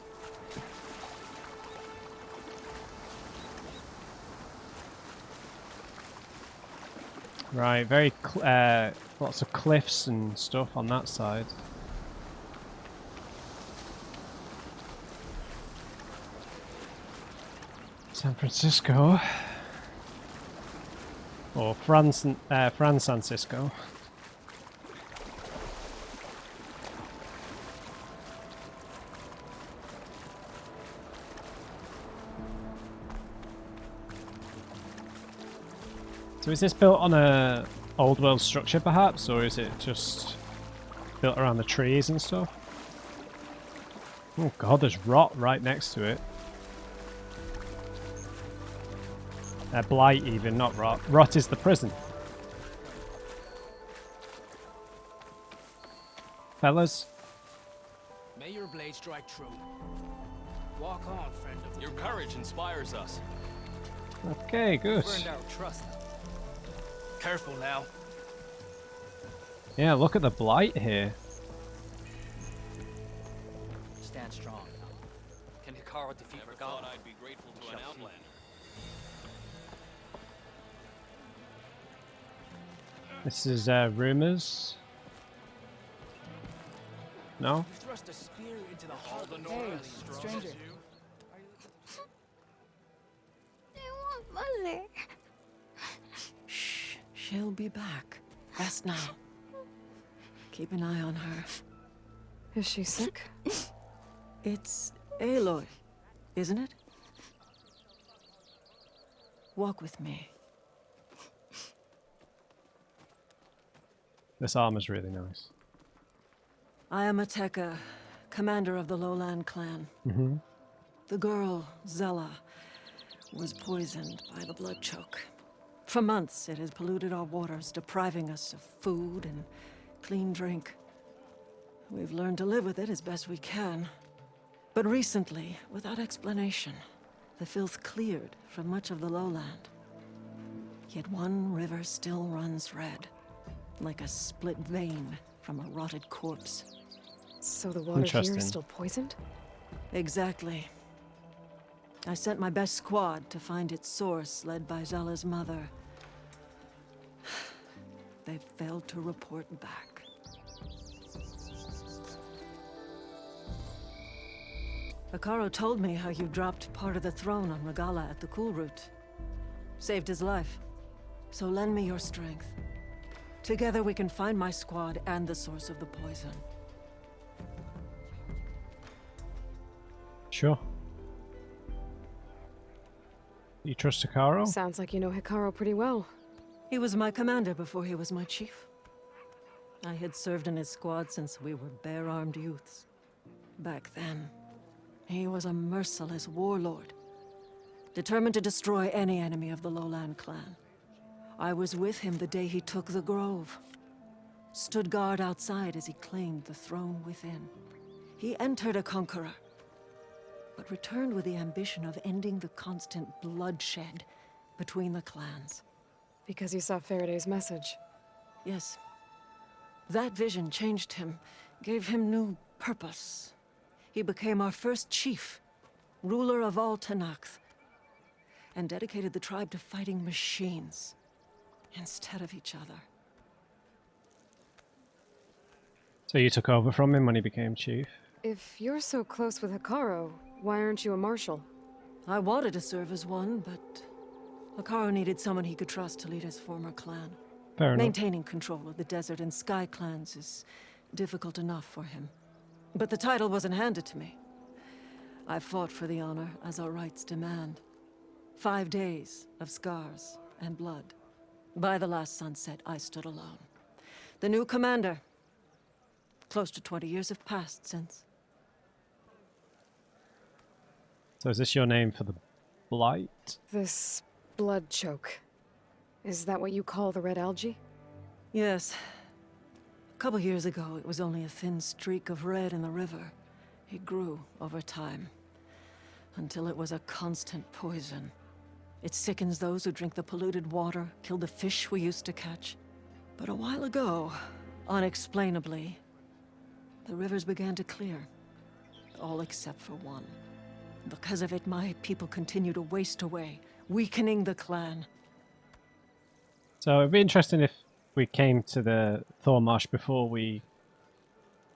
Right, very lots of cliffs and stuff on that side. San Francisco. Or Francisco. So is this built on a old world structure perhaps, or is it just built around the trees and stuff? Oh god, there's rot right next to it. Blight even, not rot. Rot is the prison. Fellas? May your blade strike true. Walk on, friend of the Your courage inspires us. Okay, good. Earned our trust. Careful now. Yeah, look at the blight here. Stand strong. Can Hikaru defeat Regala? Thought I'd be grateful to an outlander. This is rumors. No? You thrust a spear into the heart of the north. Hey, stranger. Mother. Shh, she'll be back. Rest now. Keep an eye on her. Is she sick? It's Aloy, isn't it? Walk with me. This armor's really nice. I am Ateka, commander of the Lowland clan. Mm-hmm. The girl, Zella, was poisoned by the blood choke. For months, it has polluted our waters, depriving us of food and clean drink. We've learned to live with it as best we can. But recently, without explanation, the filth cleared from much of the lowland. Yet one river still runs red, like a split vein from a rotted corpse. So the water here is still poisoned? Exactly. I sent my best squad to find its source, led by Zella's mother. They failed to report back. Hekarro told me how you dropped part of the throne on Regala at the Cool Route. Saved his life. So lend me your strength. Together we can find my squad and the source of the poison. Sure. You trust Hekarro? Sounds like you know Hekarro pretty well. He was my commander before he was my chief. I had served in his squad since we were bare-armed youths. Back then, he was a merciless warlord, determined to destroy any enemy of the Lowland clan. I was with him the day he took the grove. Stood guard outside as he claimed the throne within. He entered a conqueror, but returned with the ambition of ending the constant bloodshed between the clans. Because you saw Faraday's message? Yes. That vision changed him, gave him new purpose. He became our first chief, ruler of all Tenakth, and dedicated the tribe to fighting machines instead of each other. So you took over from him when he became chief? If you're so close with Hekarro, why aren't you a marshal? I wanted to serve as one, but Hekarro needed someone he could trust to lead his former clan. Fair enough. Maintaining control of the desert and sky clans is difficult enough for him. But the title wasn't handed to me. I fought for the honor as our rights demand. 5 days of scars and blood. By the last sunset, I stood alone. The new commander. Close to 20 years have passed since. So is this your name for the Blight? This blood choke. Is that what you call the red algae? Yes. A couple years ago, it was only a thin streak of red in the river. It grew over time, until it was a constant poison. It sickens those who drink the polluted water, kill the fish we used to catch. But a while ago, unexplainably, the rivers began to clear. All except for one. Because of it, my people continue to waste away, weakening the clan. So it'd be interesting if we came to the Thornmarsh before we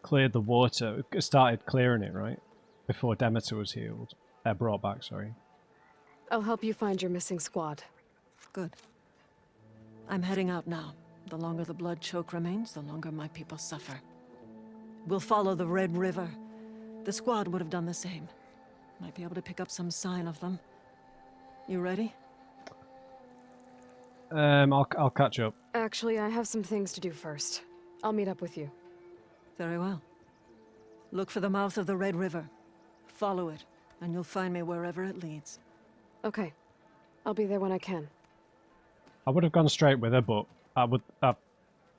cleared the water, started clearing it, right? Before Demeter was healed. Brought back, sorry. I'll help you find your missing squad. Good. I'm heading out now. The longer the blood choke remains, the longer my people suffer. We'll follow the Red River. The squad would have done the same. Might be able to pick up some sign of them. You ready? I'll catch up. Actually, I have some things to do first. I'll meet up with you. Very well. Look for the mouth of the Red River. Follow it, and you'll find me wherever it leads. Okay. I'll be there when I can. I would have gone straight with her, but I would,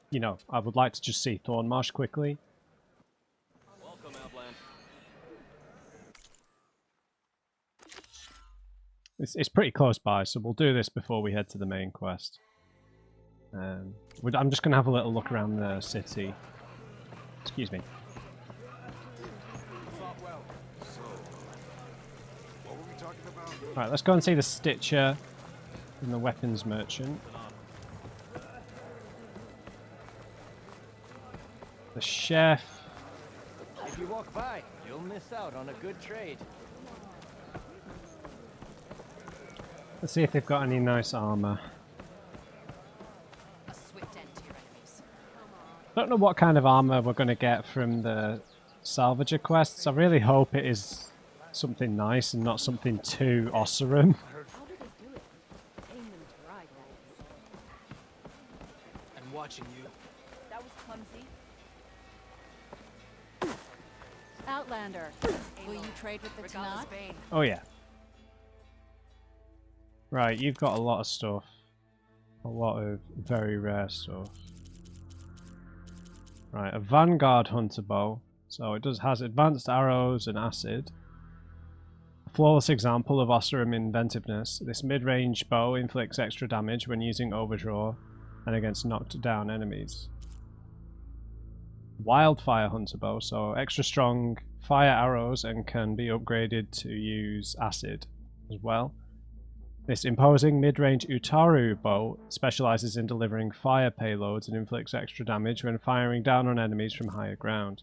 you know, I would like to just see Thornmarsh quickly. Welcome, Outland. It's pretty close by, so we'll do this before we head to the main quest. I'm just going to have a little look around the city. Excuse me. Alright, let's go and see the Stitcher and the weapons merchant. The chef. If you walk by, you'll miss out on a good trade. Let's see if they've got any nice armor. A swift end to your enemies. Don't know what kind of armor we're going to get from the salvager quests. I really hope it is something nice and not something too awesome. I'm watching you. That was clumsy. Outlander, will you trade with the Regardless Tanakh? Bane. Oh yeah. Right, you've got a lot of stuff. A lot of very rare stuff. Right, a Vanguard Hunter Bow. So it has advanced arrows and acid. A flawless example of Oseram inventiveness. This mid-range bow inflicts extra damage when using overdraw and against knocked down enemies. Wildfire Hunter Bow, so extra strong fire arrows and can be upgraded to use acid as well. This imposing mid-range Utaru bow specializes in delivering fire payloads and inflicts extra damage when firing down on enemies from higher ground.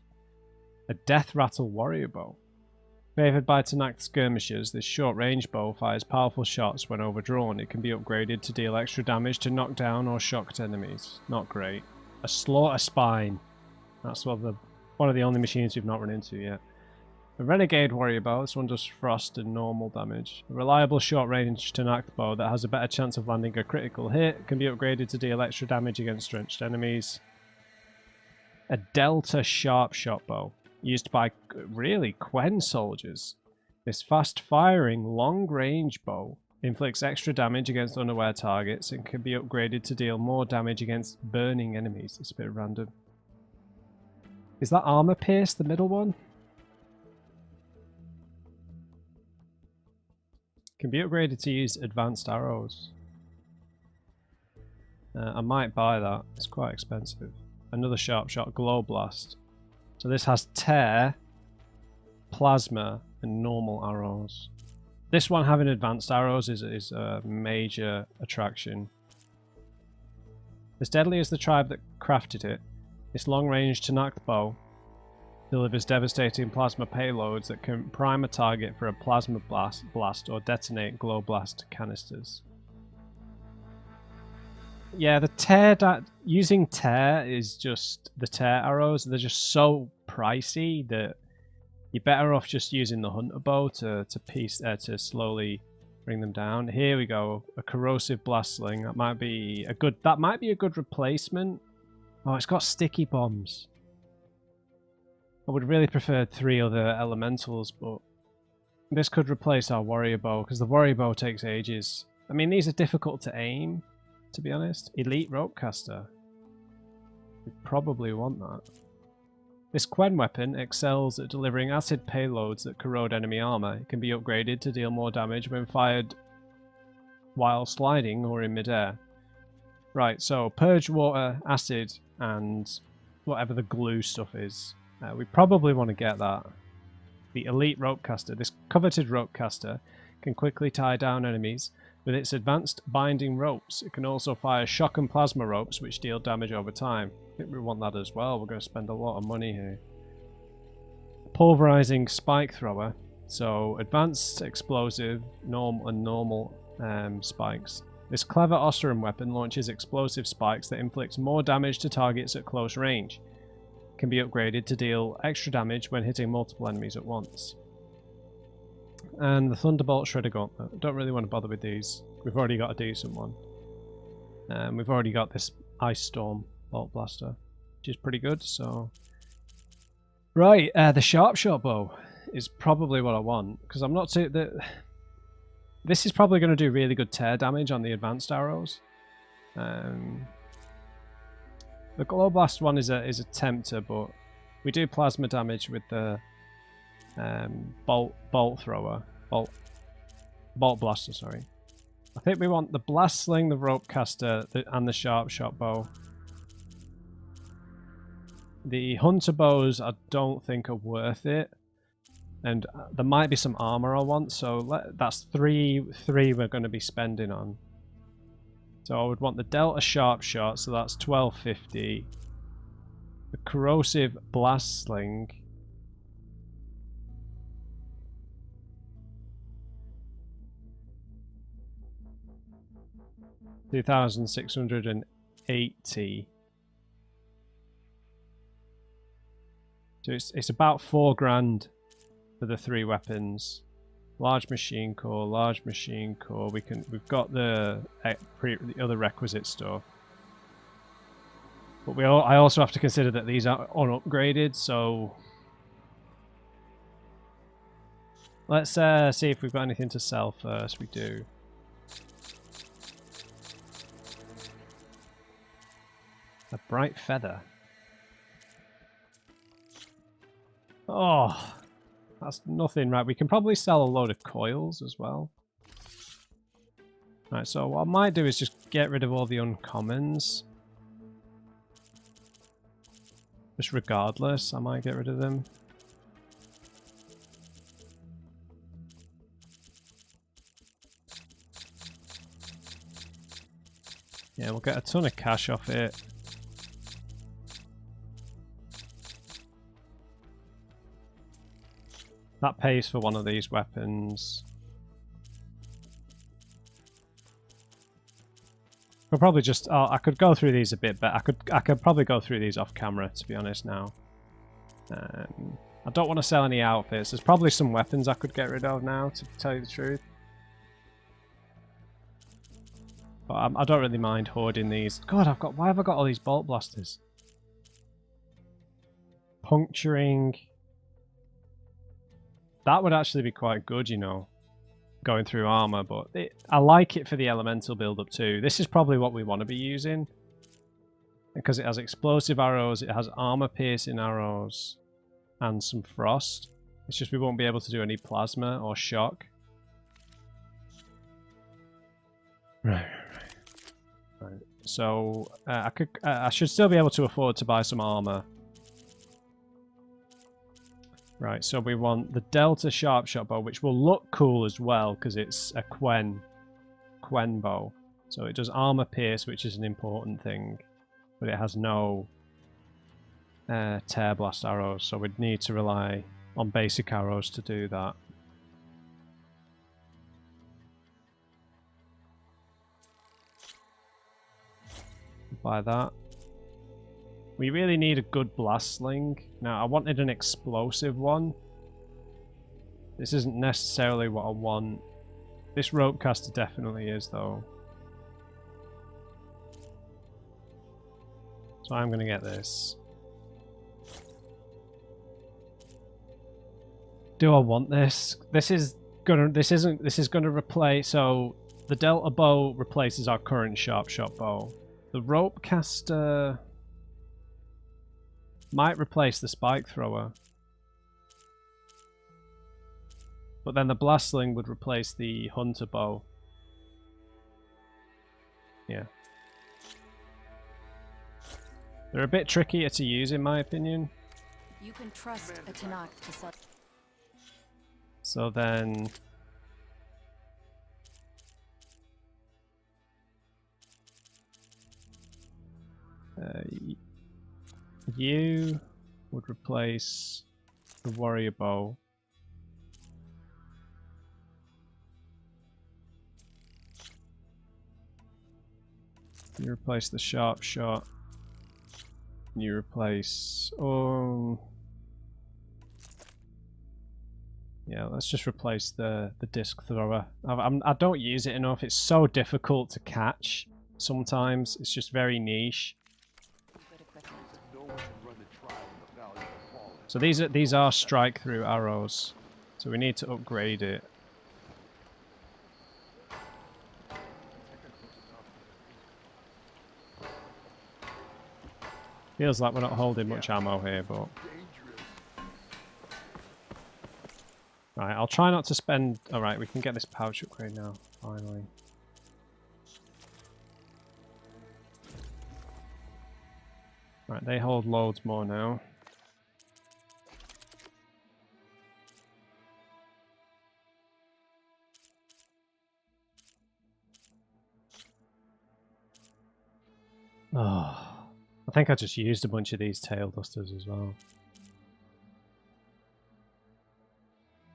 A Death Rattle Warrior Bow. Favoured by Tanakh skirmishers, this short-range bow fires powerful shots when overdrawn. It can be upgraded to deal extra damage to knock down or shocked enemies. Not great. A Slaughter Spine. That's one of the only machines we've not run into yet. A Renegade Warrior Bow, this one does frost and normal damage. A reliable short-range Tanakh bow that has a better chance of landing a critical hit, can be upgraded to deal extra damage against drenched enemies. A Delta Sharp Shot Bow, used by, really, Quen soldiers. This fast-firing, long-range bow inflicts extra damage against unaware targets and can be upgraded to deal more damage against burning enemies. It's a bit random. Is that Armor Pierce, the middle one? Can be upgraded to use advanced arrows. I might buy that. It's quite expensive. Another Sharp Shot Glow Blast. So this has tear, plasma, and normal arrows. This one having advanced arrows is a major attraction. As deadly as the tribe that crafted it, this long-range Tanakh bow delivers devastating plasma payloads that can prime a target for a plasma blast or detonate glow blast canisters. Yeah, the tear using tear is just the tear arrows. They're just so pricey that you're better off just using the hunter bow to slowly bring them down. Here we go, a corrosive blast sling. That might be a good replacement. Oh, it's got sticky bombs. I would really prefer 3 other elementals, but this could replace our warrior bow, because the warrior bow takes ages. I mean, these are difficult to aim, to be honest. Elite ropecaster. We probably want that. This Quen weapon excels at delivering acid payloads that corrode enemy armor. It can be upgraded to deal more damage when fired while sliding or in midair. Right, so purge water, acid, and whatever the glue stuff is. We probably want to get that. The elite ropecaster. This coveted ropecaster can quickly tie down enemies with its advanced binding ropes. It can also fire shock and plasma ropes which deal damage over time. I think we want that as well. We're going to spend a lot of money here. Pulverizing spike thrower. So advanced explosive, normal spikes. This clever Oseram weapon launches explosive spikes that inflict more damage to targets at close range. Can be upgraded to deal extra damage when hitting multiple enemies at once. And the Thunderbolt Shredder Gauntlet. Don't really want to bother with these. We've already got a decent one. We've already got this Ice Storm Bolt Blaster, which is pretty good, so... Right, the Sharp Shot Bow is probably what I want, because I'm not too... This is probably going to do really good tear damage on the advanced arrows. The Glow Blast one is a tempter, but we do plasma damage with the bolt blaster. Sorry, I think we want the blast sling, the rope caster, and the sharp shot bow. The hunter bows I don't think are worth it, and there might be some armor I want. So that's three we're going to be spending on. So I would want the Delta Sharp Shot, so that's 1250. The Corrosive Blast Sling. $2,680. So it's about $4,000 for the 3 weapons. Large machine core, we've got the other requisite stuff. But I also have to consider that these are unupgraded, so... Let's see if we've got anything to sell first. We do. A bright feather. Oh, that's nothing. Right, we can probably sell a load of coils as well. Right, so what I might do is just get rid of all the uncommons. Just regardless, I might get rid of them. Yeah, we'll get a ton of cash off it. That pays for one of these weapons. We'll probably just... Oh, I could go through these a bit, but I could probably go through these off camera, to be honest now. I don't want to sell any outfits. There's probably some weapons I could get rid of now, to tell you the truth. But I don't really mind hoarding these. God, why have I got all these bolt blasters? Puncturing. That would actually be quite good, you know, going through armor, but I like it for the elemental build-up too. This is probably what we want to be using, because it has explosive arrows, it has armor-piercing arrows, and some frost. It's just we won't be able to do any plasma or shock. Right. So I should still be able to afford to buy some armor. Right, so we want the Delta Sharpshot Bow, which will look cool as well, because it's a Quen bow. So it does armor pierce, which is an important thing, but it has no tear blast arrows, so we'd need to rely on basic arrows to do that. Buy that. We really need a good blast sling. Now, I wanted an explosive one. This isn't necessarily what I want. This rope caster definitely is, though. So I'm gonna get this. Do I want this? This is gonna replace. So the Delta bow replaces our current Sharpshot bow. The rope caster might replace the spike thrower. But then the blast sling would replace the hunter bow. Yeah. They're a bit trickier to use in my opinion. You can trust a Tanakh to sell. So then... you would replace the warrior bow. You replace the sharp shot. You replace... yeah, let's just replace the disc thrower. I don't use it enough. It's so difficult to catch sometimes. It's just very niche. So these are strike through arrows. So we need to upgrade it. Feels like we're not holding much ammo here, but... Right, I'll try not to spend... Alright, we can get this pouch upgrade now, finally. Right, they hold loads more now. Oh, I think I just used a bunch of these tail dusters as well.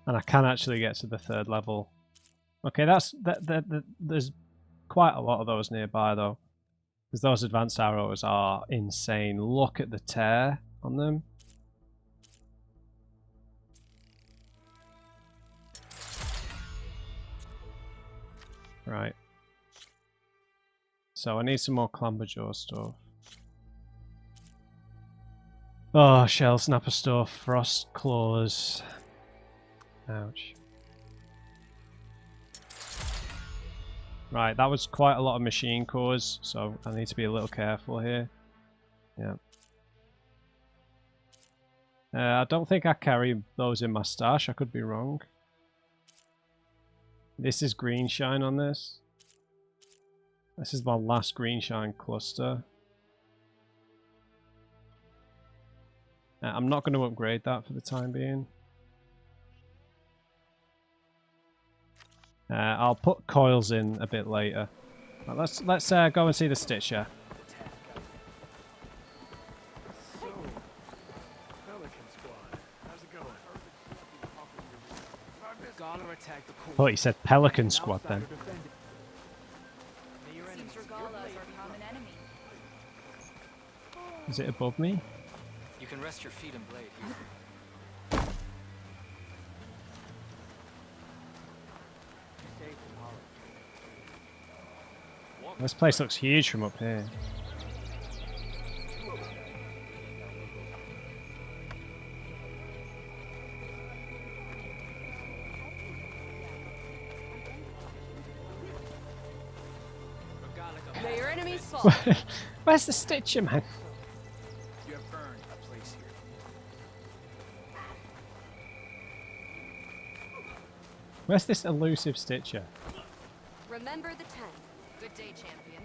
And I can actually get to the 3rd level. Okay, there's quite a lot of those nearby though. Because those advanced arrows are insane. Look at the tear on them. Right. So I need some more Clamberjaw stuff. Oh, shell snapper stuff, frost claws. Ouch. Right, that was quite a lot of machine cores, so I need to be a little careful here. Yeah. I don't think I carry those in my stash, I could be wrong. This is green shine on this. This is my last green shine cluster. I'm not going to upgrade that for the time being. I'll put coils in a bit later. Right, let's go and see the Stitcher. Oh, he said Pelican Squad then. Is it above me? You can rest your feet in Blade here. This place looks huge from up here. May your enemies fall. Where's the Stitcher, man? You have earned a place here. Where's this elusive Stitcher? Remember the 10. Good day, champion.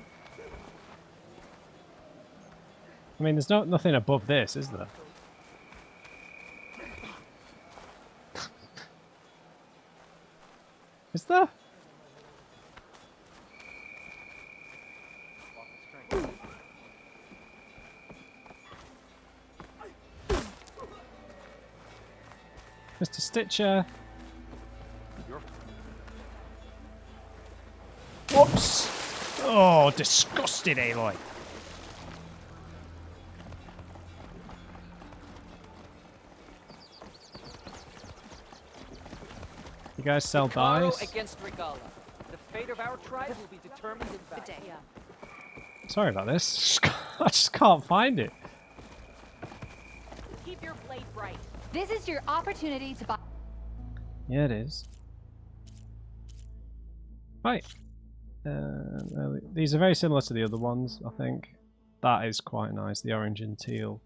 I mean, there's nothing above this, is there? Is there? Mr. Stitcher. Whoops! Oh, disgusting, Aloy. You guys sell dice? Against Regala. The fate of our tribe will be determined in battle. Sorry about this. I just can't find it. Keep your blade bright. This is your opportunity to buy. Yeah, it is. Right. These are very similar to the other ones, I think. That is quite nice, the orange and teal.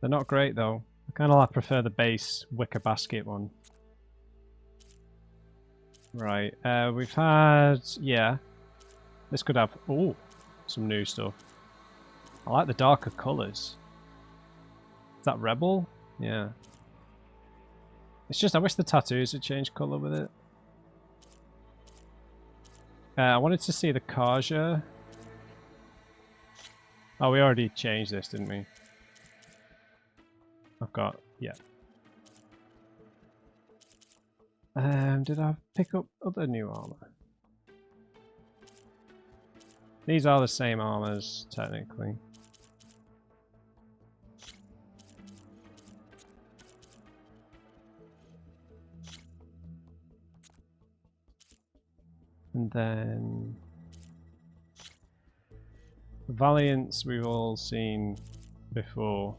They're not great though. I kind of prefer the base wicker basket one. Right, we've had, yeah. This could have, oh, some new stuff. I like the darker colours. Is that Rebel? Yeah. It's just, I wish the tattoos had changed colour with it. I wanted to see the Kaja. Oh, we already changed this, didn't we? I've got, yeah. Did I pick up other new armor? These are the same armors, technically. And then Valiants we've all seen before.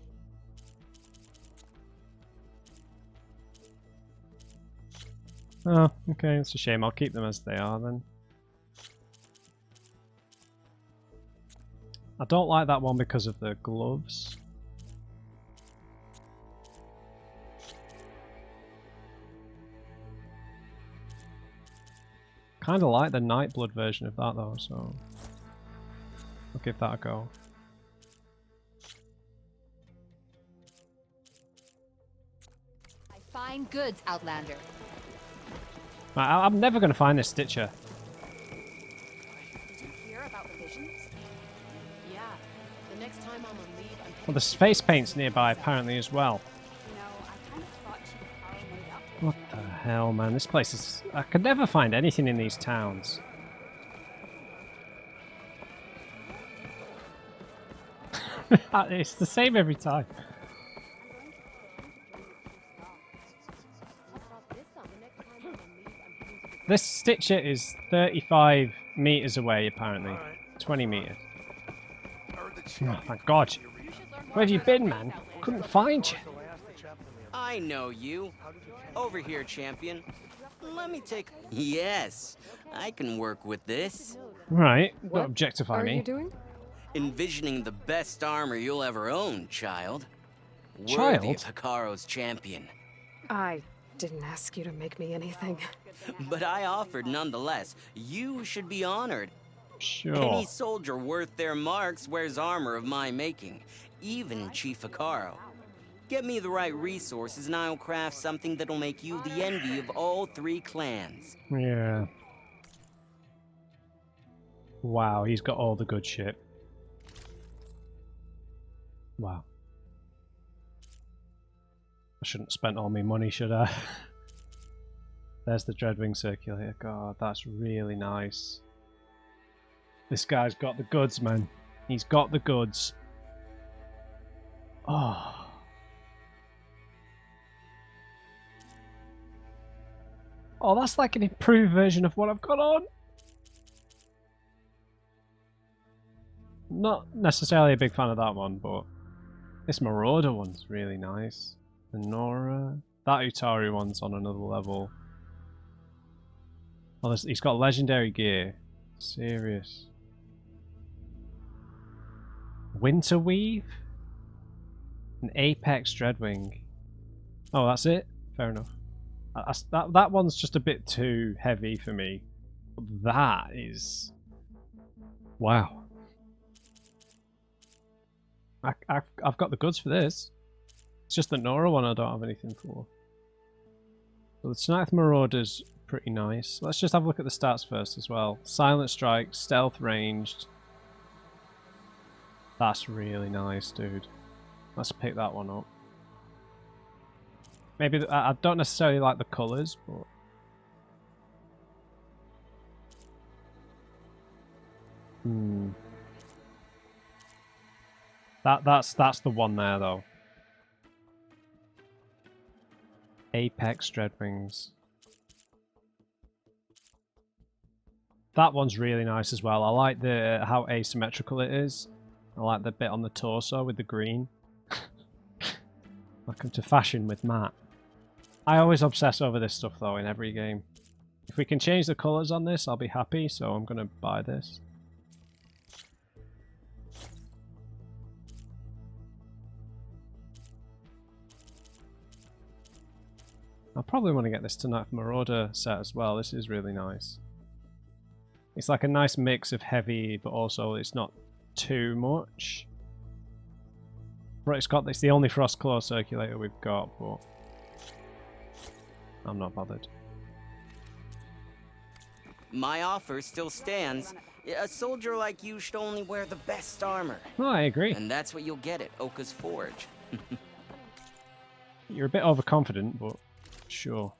Oh, okay, it's a shame. I'll keep them as they are then. I don't like that one because of the gloves. Kind of like the Nightblood version of that though, so I'll give that a go. I find goods, Outlander. I'm never going to find this Stitcher. Did you hear about the visions? Yeah. The next time I'm on leave, I'm Well, the face paint's nearby apparently as well. You know, I kind of thought she would power one up. What the hell, man? This place is... I could never find anything in these towns. It's the same every time. This Stitcher is 35 meters away, apparently. 20 meters. Oh, thank God. more Where have you about been, our man? race outlander. Couldn't find you. I know you. Over here, champion. Let me take... Yes, I can work with this. Right, What don't objectify are me. you doing? Envisioning the best armor you'll ever own, child. Worthy Child? of Hikaru's champion. I didn't ask you to make me anything. But I offered nonetheless. You should be honored. Sure. Any soldier worth their marks wears armor of my making, even Chief Hikaru. Get me the right resources and I'll craft something that'll make you the envy of all 3 clans. Yeah. Wow, he's got all the good shit. Wow. I shouldn't have spent all my money, should I? There's the Dreadwing Circulator. God, that's really nice. This guy's got the goods, man. He's got the goods. Oh. Oh, that's like an improved version of what I've got on. Not necessarily a big fan of that one, but this Marauder one's really nice. The Nora. That Utari one's on another level. Oh, he's got legendary gear. Serious. Winterweave? An Apex Dreadwing. Oh, that's it? Fair enough. That one's just a bit too heavy for me. That is... Wow. I've got the goods for this. It's just the Nora one I don't have anything for. So the Sniped Marauder's pretty nice. Let's just have a look at the stats first as well. Silent Strike, Stealth Ranged. That's really nice, dude. Let's pick that one up. Maybe I don't necessarily like the colours, but that's the one there though. Apex Dreadwings. That one's really nice as well. I like how asymmetrical it is. I like the bit on the torso with the green. Welcome to fashion with Matt. I always obsess over this stuff though in every game. If we can change the colours on this, I'll be happy, so I'm going to buy this. I probably want to get this Tonight Marauder set as well. This is really nice. It's like a nice mix of heavy, but also it's not too much. Right, it's the only Frostclaw Circulator we've got, but I'm not bothered. My offer still stands. A soldier like you should only wear the best armor. Oh, I agree. And that's what you'll get at Oka's Forge. You're a bit overconfident, but sure.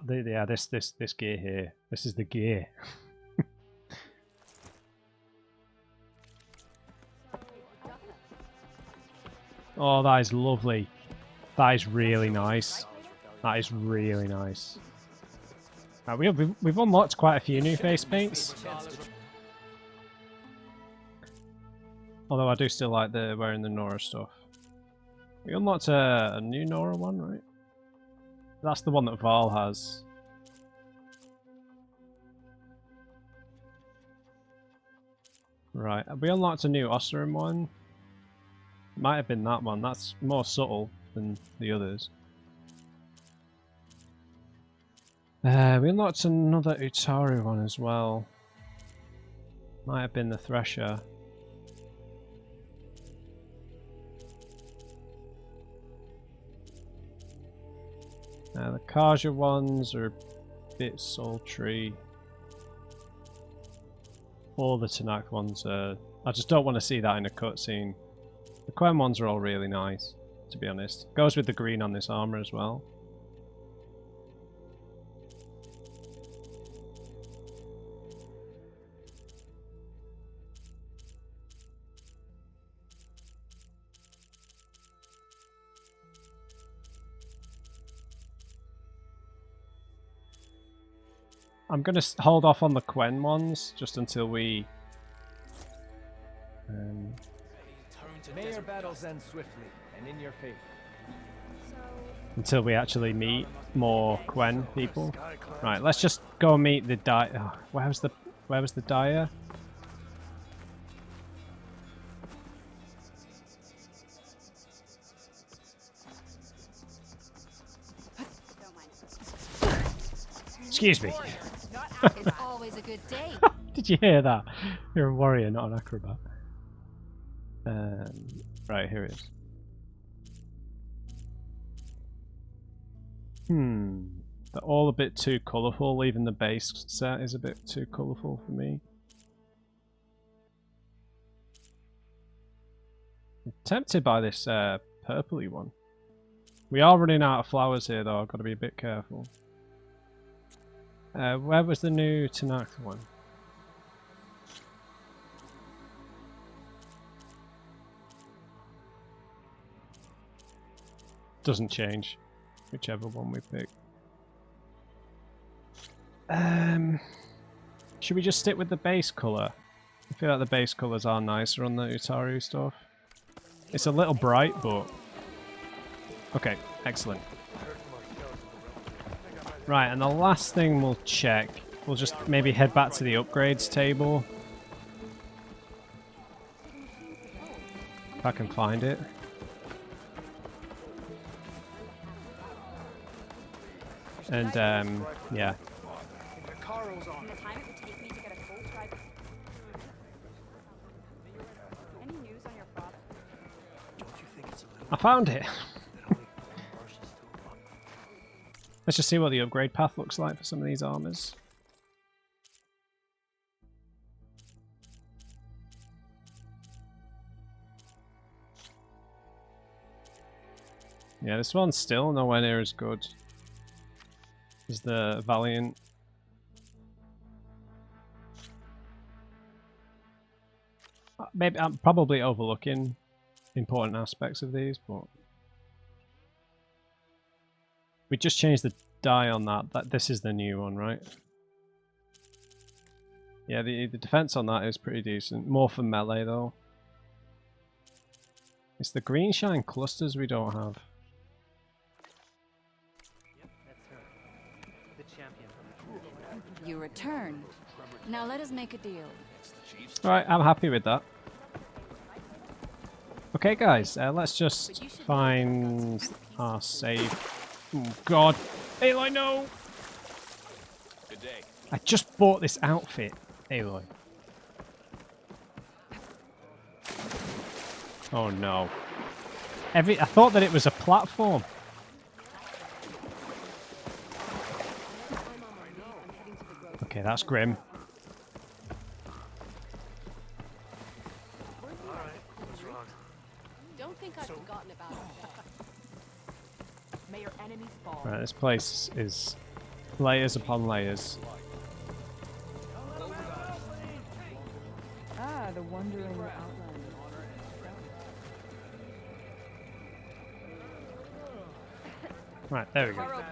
This gear here. This is the gear. Oh, that is lovely. That is really nice. That is really nice. We've unlocked quite a few new face paints. Although I do still like wearing the Nora stuff. We unlocked a new Nora one, right? That's the one that Val has. Right, we unlocked a new Osram one. Might have been that one. That's more subtle than the others. We unlocked another Utaru one as well. Might have been the Thresher. The Kaja ones are a bit sultry. All the Tanakh ones are... I just don't want to see that in a cutscene. The Quen ones are all really nice, to be honest. Goes with the green on this armor as well. I'm going to hold off on the Quen ones just until we May your battles end swiftly and in your favor. Until we actually meet more Quen people. Right, let's just go meet the Dyer. Oh, where was the Dyer? Excuse me. It's always a good day. Did you hear that? You're a warrior, not an acrobat. Right, here it is. They're all a bit too colourful. Even the base set is a bit too colourful for me. I'm tempted by this purpley one. We are running out of flowers here though, I've got to be a bit careful. Where was the new Tanakh one? Doesn't change, whichever one we pick. Should we just stick with the base colour? I feel like the base colours are nicer on the Utaru stuff. It's a little bright, but... Okay, excellent. Right, and the last thing we'll check, we'll just maybe head back to the upgrades table. If I can find it. And, yeah. I found it! Let's just see what the upgrade path looks like for some of these armors. Yeah, this one's still nowhere near as good as the Valiant. Maybe I'm probably overlooking important aspects of these, but we just changed the die on that. This is the new one, right? Yeah, the defense on that is pretty decent. More for melee though. It's the green shine clusters we don't have. You return. Now let us make a deal. Alright, I'm happy with that. Okay guys, let's just find our save. Oh god. Aloy, no! Good day. I just bought this outfit, Aloy. Oh no. I thought that it was a platform. Okay, that's grim. Don't think I've forgotten about it. May your enemies fall. Right, this place is layers upon layers. Ah, the wandering outline. Right, there we go.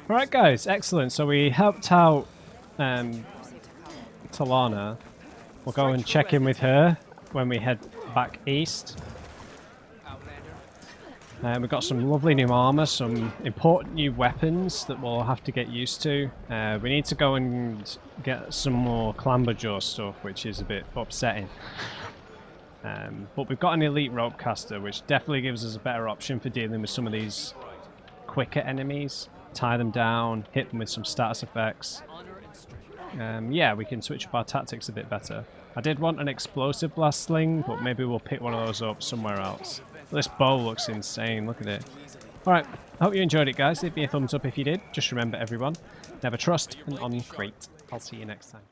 Alright guys, excellent. So we helped out Talana. We'll go and check in with her when we head back east. We've got some lovely new armor, some important new weapons that we'll have to get used to. We need to go and get some more Clamberjaw stuff, which is a bit upsetting. But we've got an elite rope caster, which definitely gives us a better option for dealing with some of these quicker enemies. Tie them down, hit them with some status effects. Yeah, we can switch up our tactics a bit better. I did want an explosive blast sling, but maybe we'll pick one of those up somewhere else. This bow looks insane, look at it. Alright, I hope you enjoyed it guys. Leave me a thumbs up if you did. Just remember everyone, never trust an uncrate. I'll see you next time.